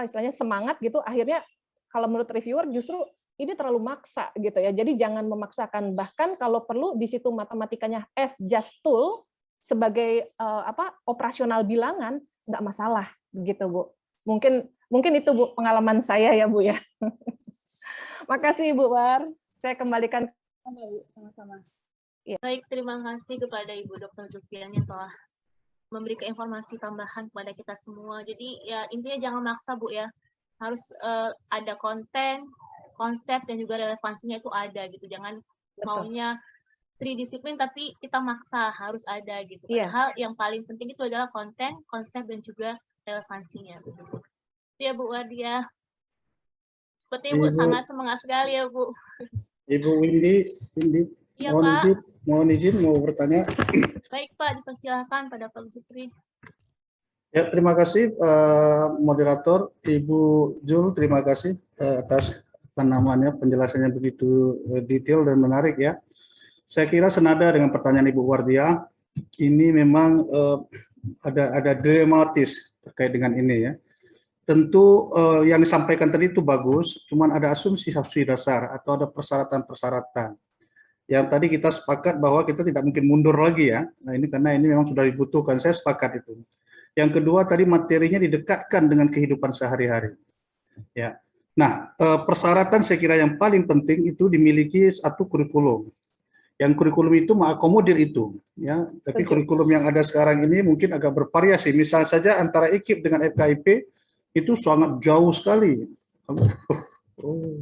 istilahnya semangat gitu, akhirnya kalau menurut reviewer justru ini terlalu maksa gitu ya. Jadi jangan memaksakan, bahkan kalau perlu di situ matematikanya as just tool sebagai operasional bilangan nggak masalah gitu Bu. Mungkin itu Bu pengalaman saya ya Bu ya. Makasih Bu War. Saya kembalikan sama-sama. Ya. Baik, terima kasih kepada Ibu Dr. Zulfiani yang telah memberikan informasi tambahan kepada kita semua. Jadi ya intinya jangan maksa Bu ya. Harus ada konten, konsep dan juga relevansinya itu ada gitu. Jangan maunya tridisiplin tapi kita maksa harus ada gitu. Padahal yang paling penting itu adalah konten, konsep dan juga relevansinya. Ya Bu Wardia. Sepertinya Bu sangat semangat sekali ya Bu. Ibu Windy, ya, mohon izin mau bertanya. Baik Pak, dipersilakan pada Pak Supri. Ya, terima kasih moderator Ibu Jul, terima kasih atas penjelasannya begitu detail dan menarik ya. Saya kira senada dengan pertanyaan Ibu Wardia, ini memang ada dilematis terkait dengan ini ya. Tentu yang disampaikan tadi itu bagus, cuman ada asumsi dasar atau ada persyaratan-persyaratan. Yang tadi kita sepakat bahwa kita tidak mungkin mundur lagi ya. Nah ini karena ini memang sudah dibutuhkan, saya sepakat itu. Yang kedua tadi materinya didekatkan dengan kehidupan sehari-hari. Ya. Nah, persyaratan saya kira yang paling penting itu dimiliki satu kurikulum yang kurikulum itu mengakomodir itu, ya. Tapi kurikulum yang ada sekarang ini mungkin agak bervariasi. Misalnya saja antara IKIP dengan FKIP itu sangat jauh sekali. Oh.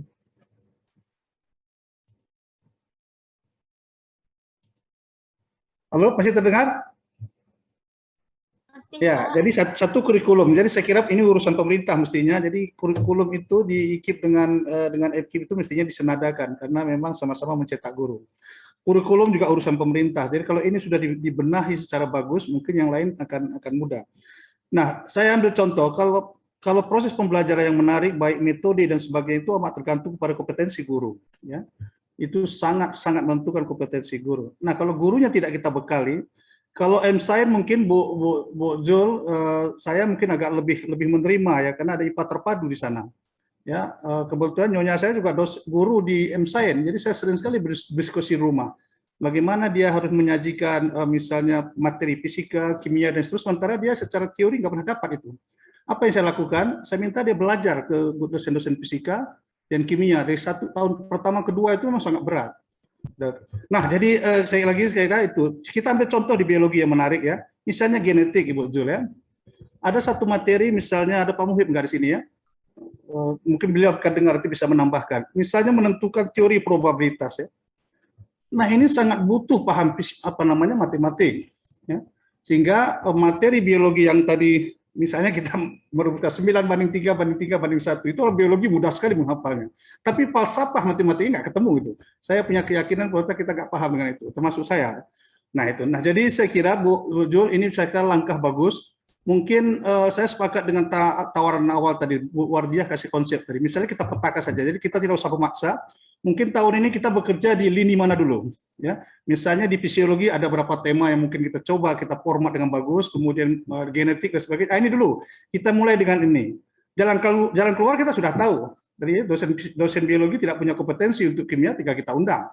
Halo, masih terdengar? Masih, Ya, Pak. jadi satu kurikulum. Jadi saya kira ini urusan pemerintah mestinya. Jadi kurikulum itu diikip dengan FKIP itu mestinya disenadakan karena memang sama-sama mencetak guru. Kurikulum juga urusan pemerintah. Jadi kalau ini sudah dibenahi secara bagus, mungkin yang lain akan mudah. Nah, saya ambil contoh kalau proses pembelajaran yang menarik, baik metode dan sebagainya itu amat tergantung pada kompetensi guru. Ya, itu sangat menentukan kompetensi guru. Nah, kalau gurunya tidak kita bekali, kalau M-Science mungkin Bu Jul, saya mungkin agak lebih menerima ya, karena ada IPA terpadu di sana. Ya, kebetulan nyonya saya juga guru di M-Science, jadi saya sering sekali berdiskusi rumah. Bagaimana dia harus menyajikan misalnya materi fisika, kimia dan seterusnya, sementara dia secara teori nggak pernah dapat itu. Apa yang saya lakukan? Saya minta dia belajar ke dosen-dosen fisika dan kimia dari 1 tahun pertama kedua itu memang sangat berat. Nah, jadi saya kira itu. Kita ambil contoh di biologi yang menarik ya. Misalnya genetik, Ibu Jul ya. Ada satu materi, misalnya ada Pak Muhib nggak di sini ya. Mungkin beliau akan dengar nanti bisa menambahkan. Misalnya menentukan teori probabilitas ya. Nah, ini sangat butuh paham matematik ya. Sehingga materi biologi yang tadi misalnya kita merumuskan 9:3:3:1 itu biologi mudah sekali menghafalnya. Tapi falsafah matematik nggak ketemu itu. Saya punya keyakinan bahwa kita nggak paham dengan itu, termasuk saya. Nah itu. Nah jadi saya kira Bu Jul ini saya kira langkah bagus. Mungkin saya sepakat dengan tawaran awal tadi Bu Wardiah kasih konsep tadi. Misalnya kita petakan saja. Jadi kita tidak usah memaksa. Mungkin tahun ini kita bekerja di lini mana dulu, ya. Misalnya di fisiologi ada berapa tema yang mungkin kita coba kita format dengan bagus, kemudian genetik dan sebagainya. Ini dulu kita mulai dengan ini. Jalan keluar kita sudah tahu. Jadi dosen biologi tidak punya kompetensi untuk kimia, tinggal kita undang.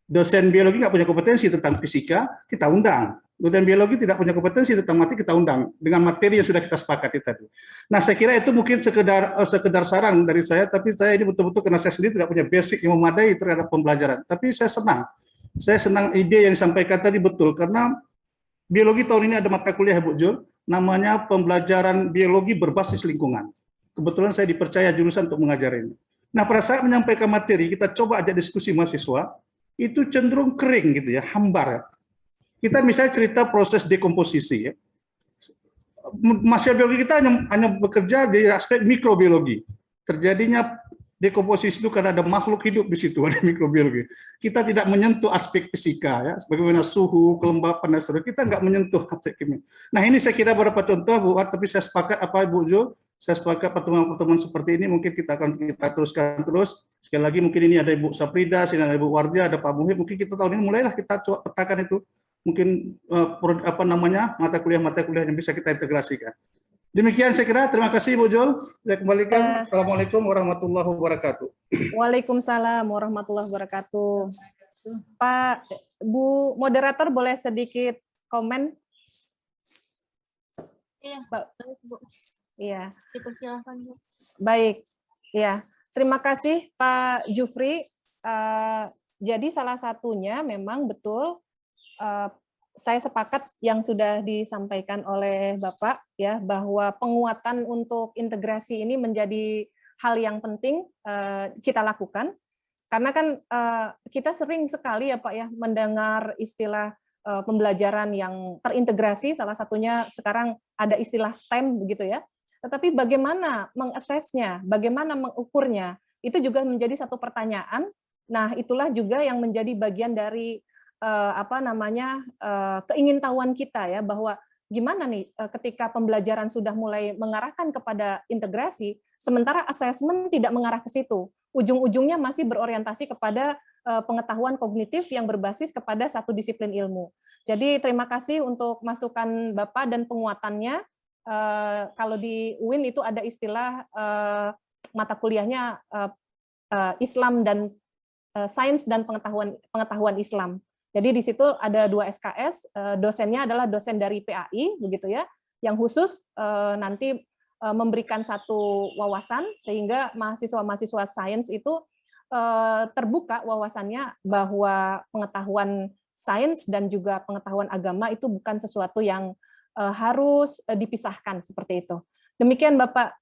Dosen biologi nggak punya kompetensi tentang fisika, kita undang. Dosen biologi tidak punya kompetensi tentang matematika, kita undang dengan materi yang sudah kita sepakati tadi. Nah, saya kira itu mungkin sekedar saran dari saya, tapi saya ini betul-betul karena saya sendiri tidak punya basic yang memadai terhadap pembelajaran. Tapi saya senang ide yang disampaikan tadi betul, karena biologi tahun ini ada mata kuliah Bu Jul, namanya pembelajaran biologi berbasis lingkungan. Kebetulan saya dipercaya jurusan untuk mengajar ini. Nah, pada saat menyampaikan materi, kita coba ajak diskusi mahasiswa, itu cenderung kering gitu ya, hambar ya. Kita misalnya cerita proses dekomposisi ya. Mahasiswa biologi kita hanya bekerja di aspek mikrobiologi. Terjadinya dekomposisi itu karena ada makhluk hidup di situ, ada mikrobiologi. Kita tidak menyentuh aspek fisika ya, bagaimana suhu, kelembapan dan sebagainya. Kita nggak menyentuh aspek kimia. Nah, ini saya kira beberapa contoh Bu, tapi saya sepakat apa Bu Jul, saya sepakat pertemuan-pertemuan seperti ini mungkin kita teruskan terus. Sekali lagi mungkin ini ada Ibu Saprida, sini ada Ibu Wardia, ada Pak Muhib. Mungkin kita tahun ini mulailah kita coba petakan itu. Mungkin mata kuliah yang bisa kita integrasikan. Demikian saya kira. Terima kasih Bu Jul. Saya kembalikan. Assalamualaikum warahmatullahi wabarakatuh. Waalaikumsalam warahmatullahi wabarakatuh. Pak, Bu moderator boleh sedikit komen? Iya, Mbak. Bu. Iya. Silakan, Bu. Baik. Ya, terima kasih Pak Jufri. Jadi salah satunya memang betul. Saya sepakat yang sudah disampaikan oleh Bapak ya, bahwa penguatan untuk integrasi ini menjadi hal yang penting kita lakukan, karena kan kita sering sekali ya Pak ya mendengar istilah pembelajaran yang terintegrasi, salah satunya sekarang ada istilah STEM begitu ya. Tetapi bagaimana mengaksesnya, bagaimana mengukurnya, itu juga menjadi satu pertanyaan. Nah, itulah juga yang menjadi bagian dari keingintahuan kita ya, bahwa gimana nih ketika pembelajaran sudah mulai mengarahkan kepada integrasi, sementara asesmen tidak mengarah ke situ. Ujung-ujungnya masih berorientasi kepada pengetahuan kognitif yang berbasis kepada satu disiplin ilmu. Jadi terima kasih untuk masukan Bapak dan penguatannya. Kalau di UIN itu ada istilah mata kuliahnya Islam dan Sains dan pengetahuan Islam. Jadi di situ ada 2 SKS, dosennya adalah dosen dari PAI, begitu ya, yang khusus nanti memberikan satu wawasan sehingga mahasiswa-mahasiswa sains itu terbuka wawasannya bahwa pengetahuan sains dan juga pengetahuan agama itu bukan sesuatu yang harus dipisahkan seperti itu. Demikian Bapak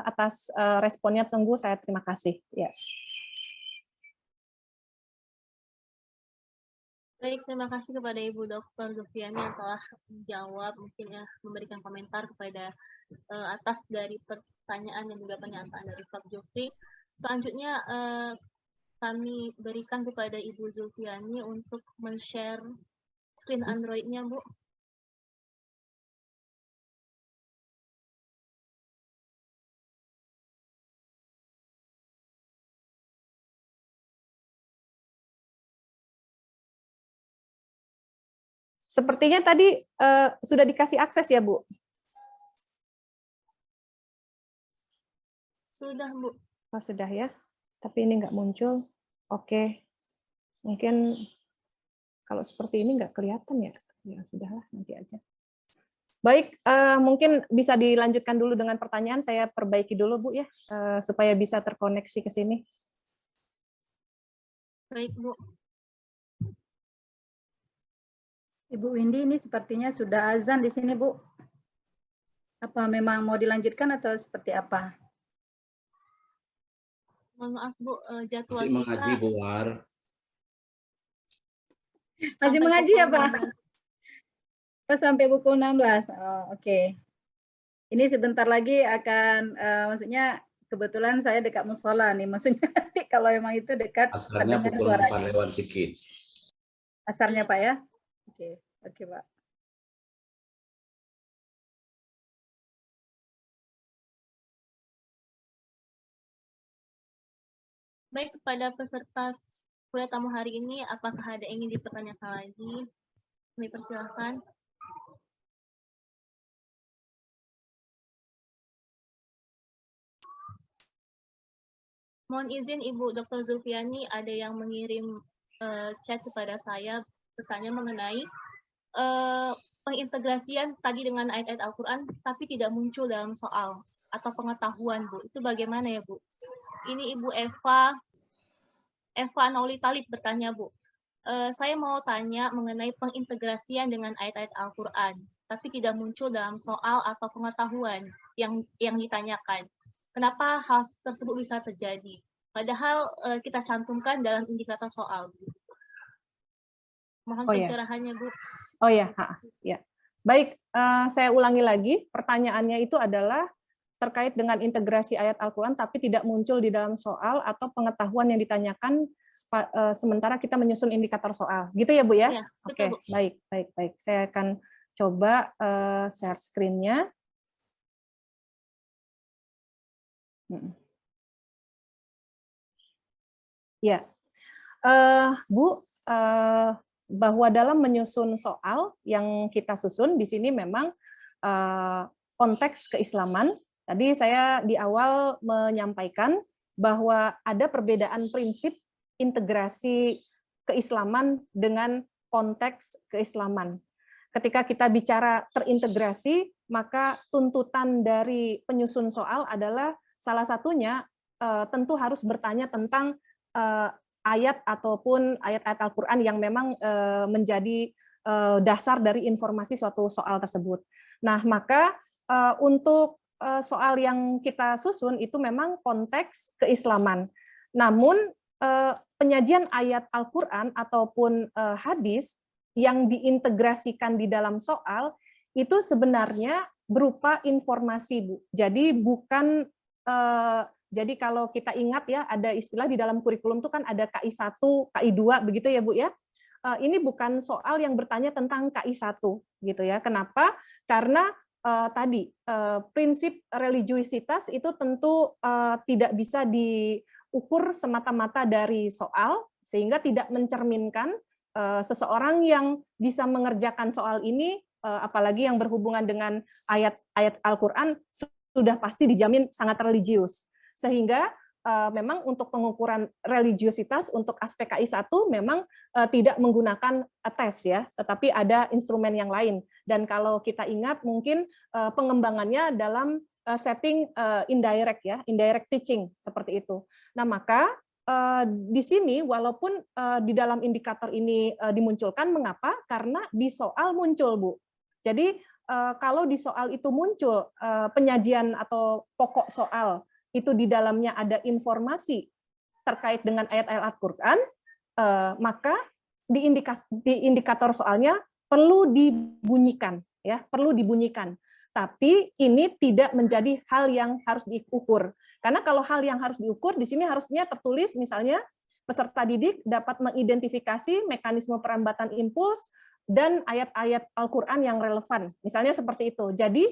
atas responnya, sungguh saya terima kasih. Ya. Baik, terima kasih kepada Ibu Dr. Zulfiani yang telah menjawab, mungkin ya memberikan komentar kepada atas dari pertanyaan dan juga pernyataan dari Prof. Jufri. Selanjutnya kami berikan kepada Ibu Zulfiani untuk men-share screen Android-nya, Bu. Sepertinya tadi sudah dikasih akses ya, Bu? Sudah, Bu. Oh, sudah ya. Tapi ini nggak muncul. Oke. Mungkin kalau seperti ini nggak kelihatan ya. Ya sudahlah, nanti aja. Baik, mungkin bisa dilanjutkan dulu dengan pertanyaan. Saya perbaiki dulu, Bu ya, supaya bisa terkoneksi ke sini. Baik, Bu. Ibu Windy, ini sepertinya sudah azan di sini, Bu. Apa memang mau dilanjutkan atau seperti apa? Mohon maaf, Bu, jadwal Masih mengaji, Bu War. Masih sampai mengaji ya, pukul Pak? 16. Oh, sampai pukul 16. Oh, oke. Ini sebentar lagi akan, maksudnya kebetulan saya dekat musola nih. Maksudnya nanti kalau emang itu dekat, Asarnya terdengar pukul suaranya. 4 lewat sedikit. Asarnya, Pak ya? Oke, oke, Pak. Baik, kepada peserta kuliah tamu hari ini, apakah ada yang ingin dipertanyakan lagi? Kami persilahkan. Mohon izin Ibu Dr. Zulfiani, ada yang mengirim chat kepada saya bertanya mengenai pengintegrasian tadi dengan ayat-ayat Al-Quran, tapi tidak muncul dalam soal atau pengetahuan, Bu. Itu bagaimana ya, Bu? Ini Ibu Eva Nauli Talib bertanya, Bu. Saya mau tanya mengenai pengintegrasian dengan ayat-ayat Al-Quran, tapi tidak muncul dalam soal atau pengetahuan yang ditanyakan. Kenapa hal tersebut bisa terjadi? Padahal kita cantumkan dalam indikator soal. Mohon pencerahannya, Bu. Oh ya, ya. Baik, saya ulangi lagi. Pertanyaannya itu adalah terkait dengan integrasi ayat Al-Quran, tapi tidak muncul di dalam soal atau pengetahuan yang ditanyakan sementara kita menyusun indikator soal. Gitu ya, Bu ya? Ya, Oke, betul, Bu. baik. Saya akan coba share screen-nya. Ya, Bu, bahwa dalam menyusun soal yang kita susun di sini memang konteks keislaman. Tadi saya di awal menyampaikan bahwa ada perbedaan prinsip integrasi keislaman dengan konteks keislaman. Ketika kita bicara terintegrasi, maka tuntutan dari penyusun soal adalah salah satunya tentu harus bertanya tentang ayat ataupun ayat-ayat Al-Quran yang memang menjadi dasar dari informasi suatu soal tersebut. Nah, maka untuk soal yang kita susun itu memang konteks keislaman. Namun penyajian ayat Al-Quran ataupun hadis yang diintegrasikan di dalam soal itu sebenarnya berupa informasi, Bu. Jadi bukan jadi kalau kita ingat ya, ada istilah di dalam kurikulum itu kan ada KI 1, KI 2, begitu ya Bu ya. Ini bukan soal yang bertanya tentang KI 1 gitu ya. Kenapa? Karena tadi prinsip religiusitas itu tentu tidak bisa diukur semata-mata dari soal, sehingga tidak mencerminkan seseorang yang bisa mengerjakan soal ini, apalagi yang berhubungan dengan ayat-ayat Al-Quran, sudah pasti dijamin sangat religius. Sehingga memang untuk pengukuran religiusitas untuk aspek KI 1 memang tidak menggunakan tes ya, tetapi ada instrumen yang lain. Dan kalau kita ingat mungkin pengembangannya dalam setting indirect ya, indirect teaching seperti itu. Nah, maka di sini walaupun di dalam indikator ini dimunculkan, mengapa? Karena di soal muncul, Bu. Jadi kalau di soal itu muncul penyajian atau pokok soal itu di dalamnya ada informasi terkait dengan ayat-ayat Al-Qur'an, maka di indikator soalnya perlu dibunyikan, ya, perlu dibunyikan. Tapi ini tidak menjadi hal yang harus diukur. Karena kalau hal yang harus diukur, di sini harusnya tertulis misalnya peserta didik dapat mengidentifikasi mekanisme perambatan impuls dan ayat-ayat Al-Qur'an yang relevan. Misalnya seperti itu. Jadi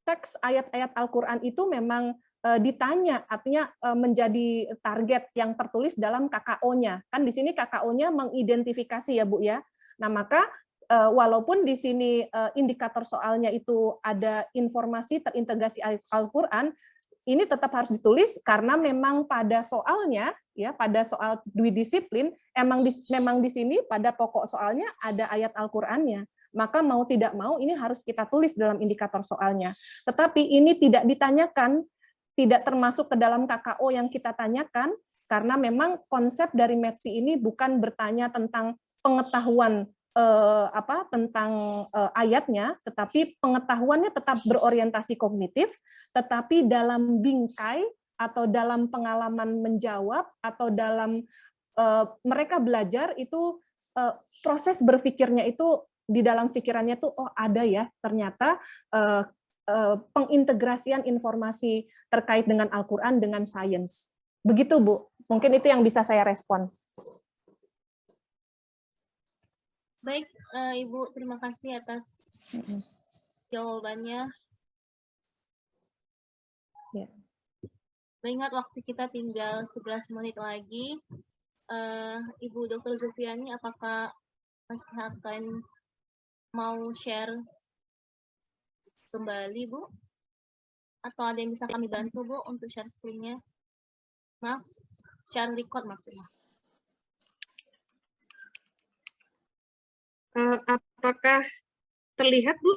teks ayat-ayat Al-Qur'an itu memang ditanya, artinya menjadi target yang tertulis dalam KKO-nya. Kan di sini KKO-nya mengidentifikasi ya, Bu ya. Nah, maka walaupun di sini indikator soalnya itu ada informasi terintegrasi Al-Qur'an, ini tetap harus ditulis karena memang pada soalnya, ya, pada soal dwi disiplin, memang di sini pada pokok soalnya ada ayat Al-Qur'annya. Maka mau tidak mau ini harus kita tulis dalam indikator soalnya. Tetapi ini tidak ditanyakan, tidak termasuk ke dalam KKO yang kita tanyakan, karena memang konsep dari METSI ini bukan bertanya tentang pengetahuan tentang ayatnya, tetapi pengetahuannya tetap berorientasi kognitif, tetapi dalam bingkai atau dalam pengalaman menjawab atau dalam mereka belajar itu proses berpikirnya itu di dalam pikirannya tuh oh ada ya ternyata pengintegrasian informasi terkait dengan Al-Qur'an dengan sains. Begitu, Bu. Mungkin itu yang bisa saya respon. Baik, Ibu, terima kasih atas jawabannya. Ya. Mengingat waktu kita tinggal 11 menit lagi, Ibu Dr. Zulfiani, apakah masih akan mau share kembali, Bu? Atau ada yang bisa kami bantu, Bu, untuk share screen-nya? Maaf, share record maksudnya. Apakah terlihat, Bu?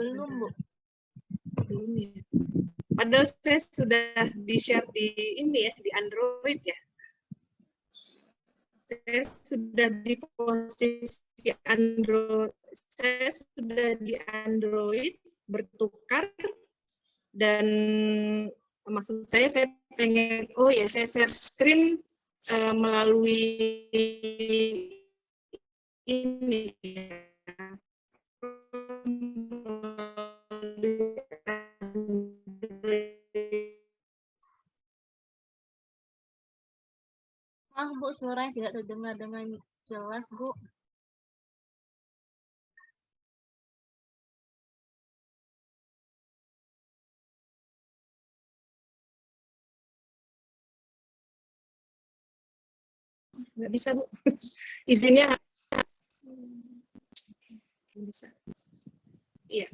Belum, Bu. Belum ya. Padahal saya sudah di-share di ini ya, di Android ya. Saya sudah di posisi Android. Saya sudah di Android bertukar dan maksud saya pengen saya share screen melalui ini Maaf, Bu, suaranya tidak terdengar dengan jelas, Bu. nggak bisa, Bu. Izinnya bisa. Iya.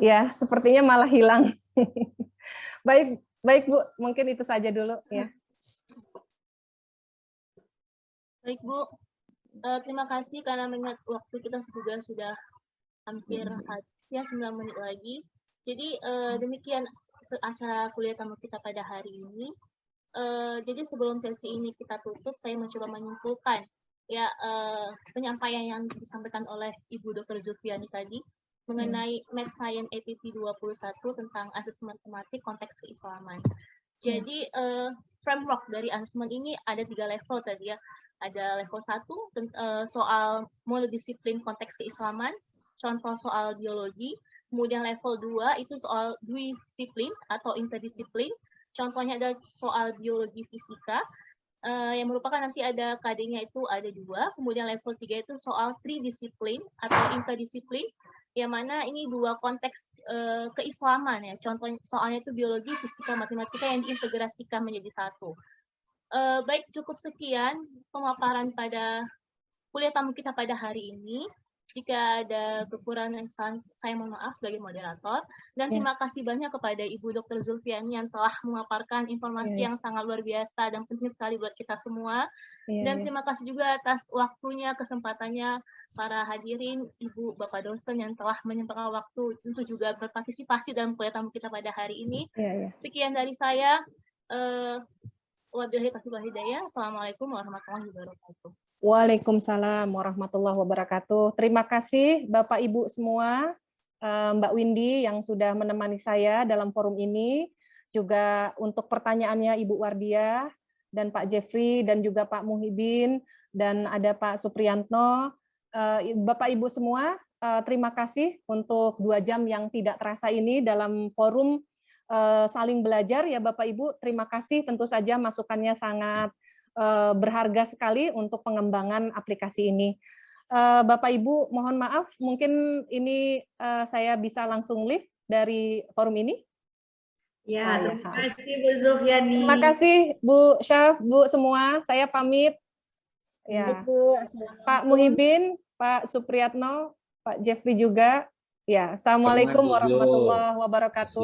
Ya, sepertinya malah hilang. Baik, Bu. Mungkin itu saja dulu ya. Baik, Bu. Terima kasih karena mengingat waktu kita juga sudah hampir habis ya, 9 menit lagi. Jadi demikian acara kuliah tamu kita pada hari ini. Jadi sebelum sesi ini kita tutup, saya mencoba menyimpulkan ya penyampaian yang disampaikan oleh Ibu Dr. Zulfiani tadi mengenai Math Science ATP 21 tentang asesmen tematik konteks keislaman. Jadi framework dari asesmen ini ada 3 level tadi ya. Ada level 1 soal monodisiplin konteks keislaman, contoh soal biologi. Kemudian level 2 itu soal disiplin atau interdisiplin. Contohnya ada soal biologi fisika, yang merupakan nanti ada KD-nya itu ada 2. Kemudian level 3 itu soal tridisiplin atau interdisiplin. yang mana ini dua konteks keislaman ya. Contohnya soalnya itu biologi, fisika, matematika yang diintegrasikan menjadi satu. Baik, cukup sekian pemaparan pada kuliah tamu kita pada hari ini. Jika ada kekurangan, saya mohon maaf sebagai moderator. Dan terima kasih banyak kepada Ibu Dr. Zulfiani yang telah memaparkan informasi yang sangat luar biasa dan penting sekali buat kita semua. Dan terima kasih juga atas waktunya, kesempatannya para hadirin, Ibu, Bapak dosen yang telah menyempatkan waktu untuk juga berpartisipasi dalam kuliah tamu kita pada hari ini. Sekian dari saya. Wabillahi taufiq wal hidayah. Assalamualaikum warahmatullahi wabarakatuh. Waalaikumsalam warahmatullahi wabarakatuh. Terima kasih Bapak Ibu semua, Mbak Windy yang sudah menemani saya dalam forum ini, juga untuk pertanyaannya Ibu Wardiah dan Pak Jeffrey dan juga Pak Muhibin dan ada Pak Supriyantno. Bapak Ibu semua, terima kasih untuk 2 jam yang tidak terasa ini dalam forum saling belajar ya Bapak Ibu. Terima kasih, tentu saja masukannya sangat berharga sekali untuk pengembangan aplikasi ini. Bapak Ibu, mohon maaf, mungkin ini saya bisa langsung leave dari forum ini. Ya, terima kasih Bu Zulfiani. Terima kasih Bu Syaf, Bu semua. Saya pamit. Ya. Pak Muhibin, Pak Supriyatno, Pak Jeffrey juga. Ya, Assalamualaikum warahmatullahi wabarakatuh.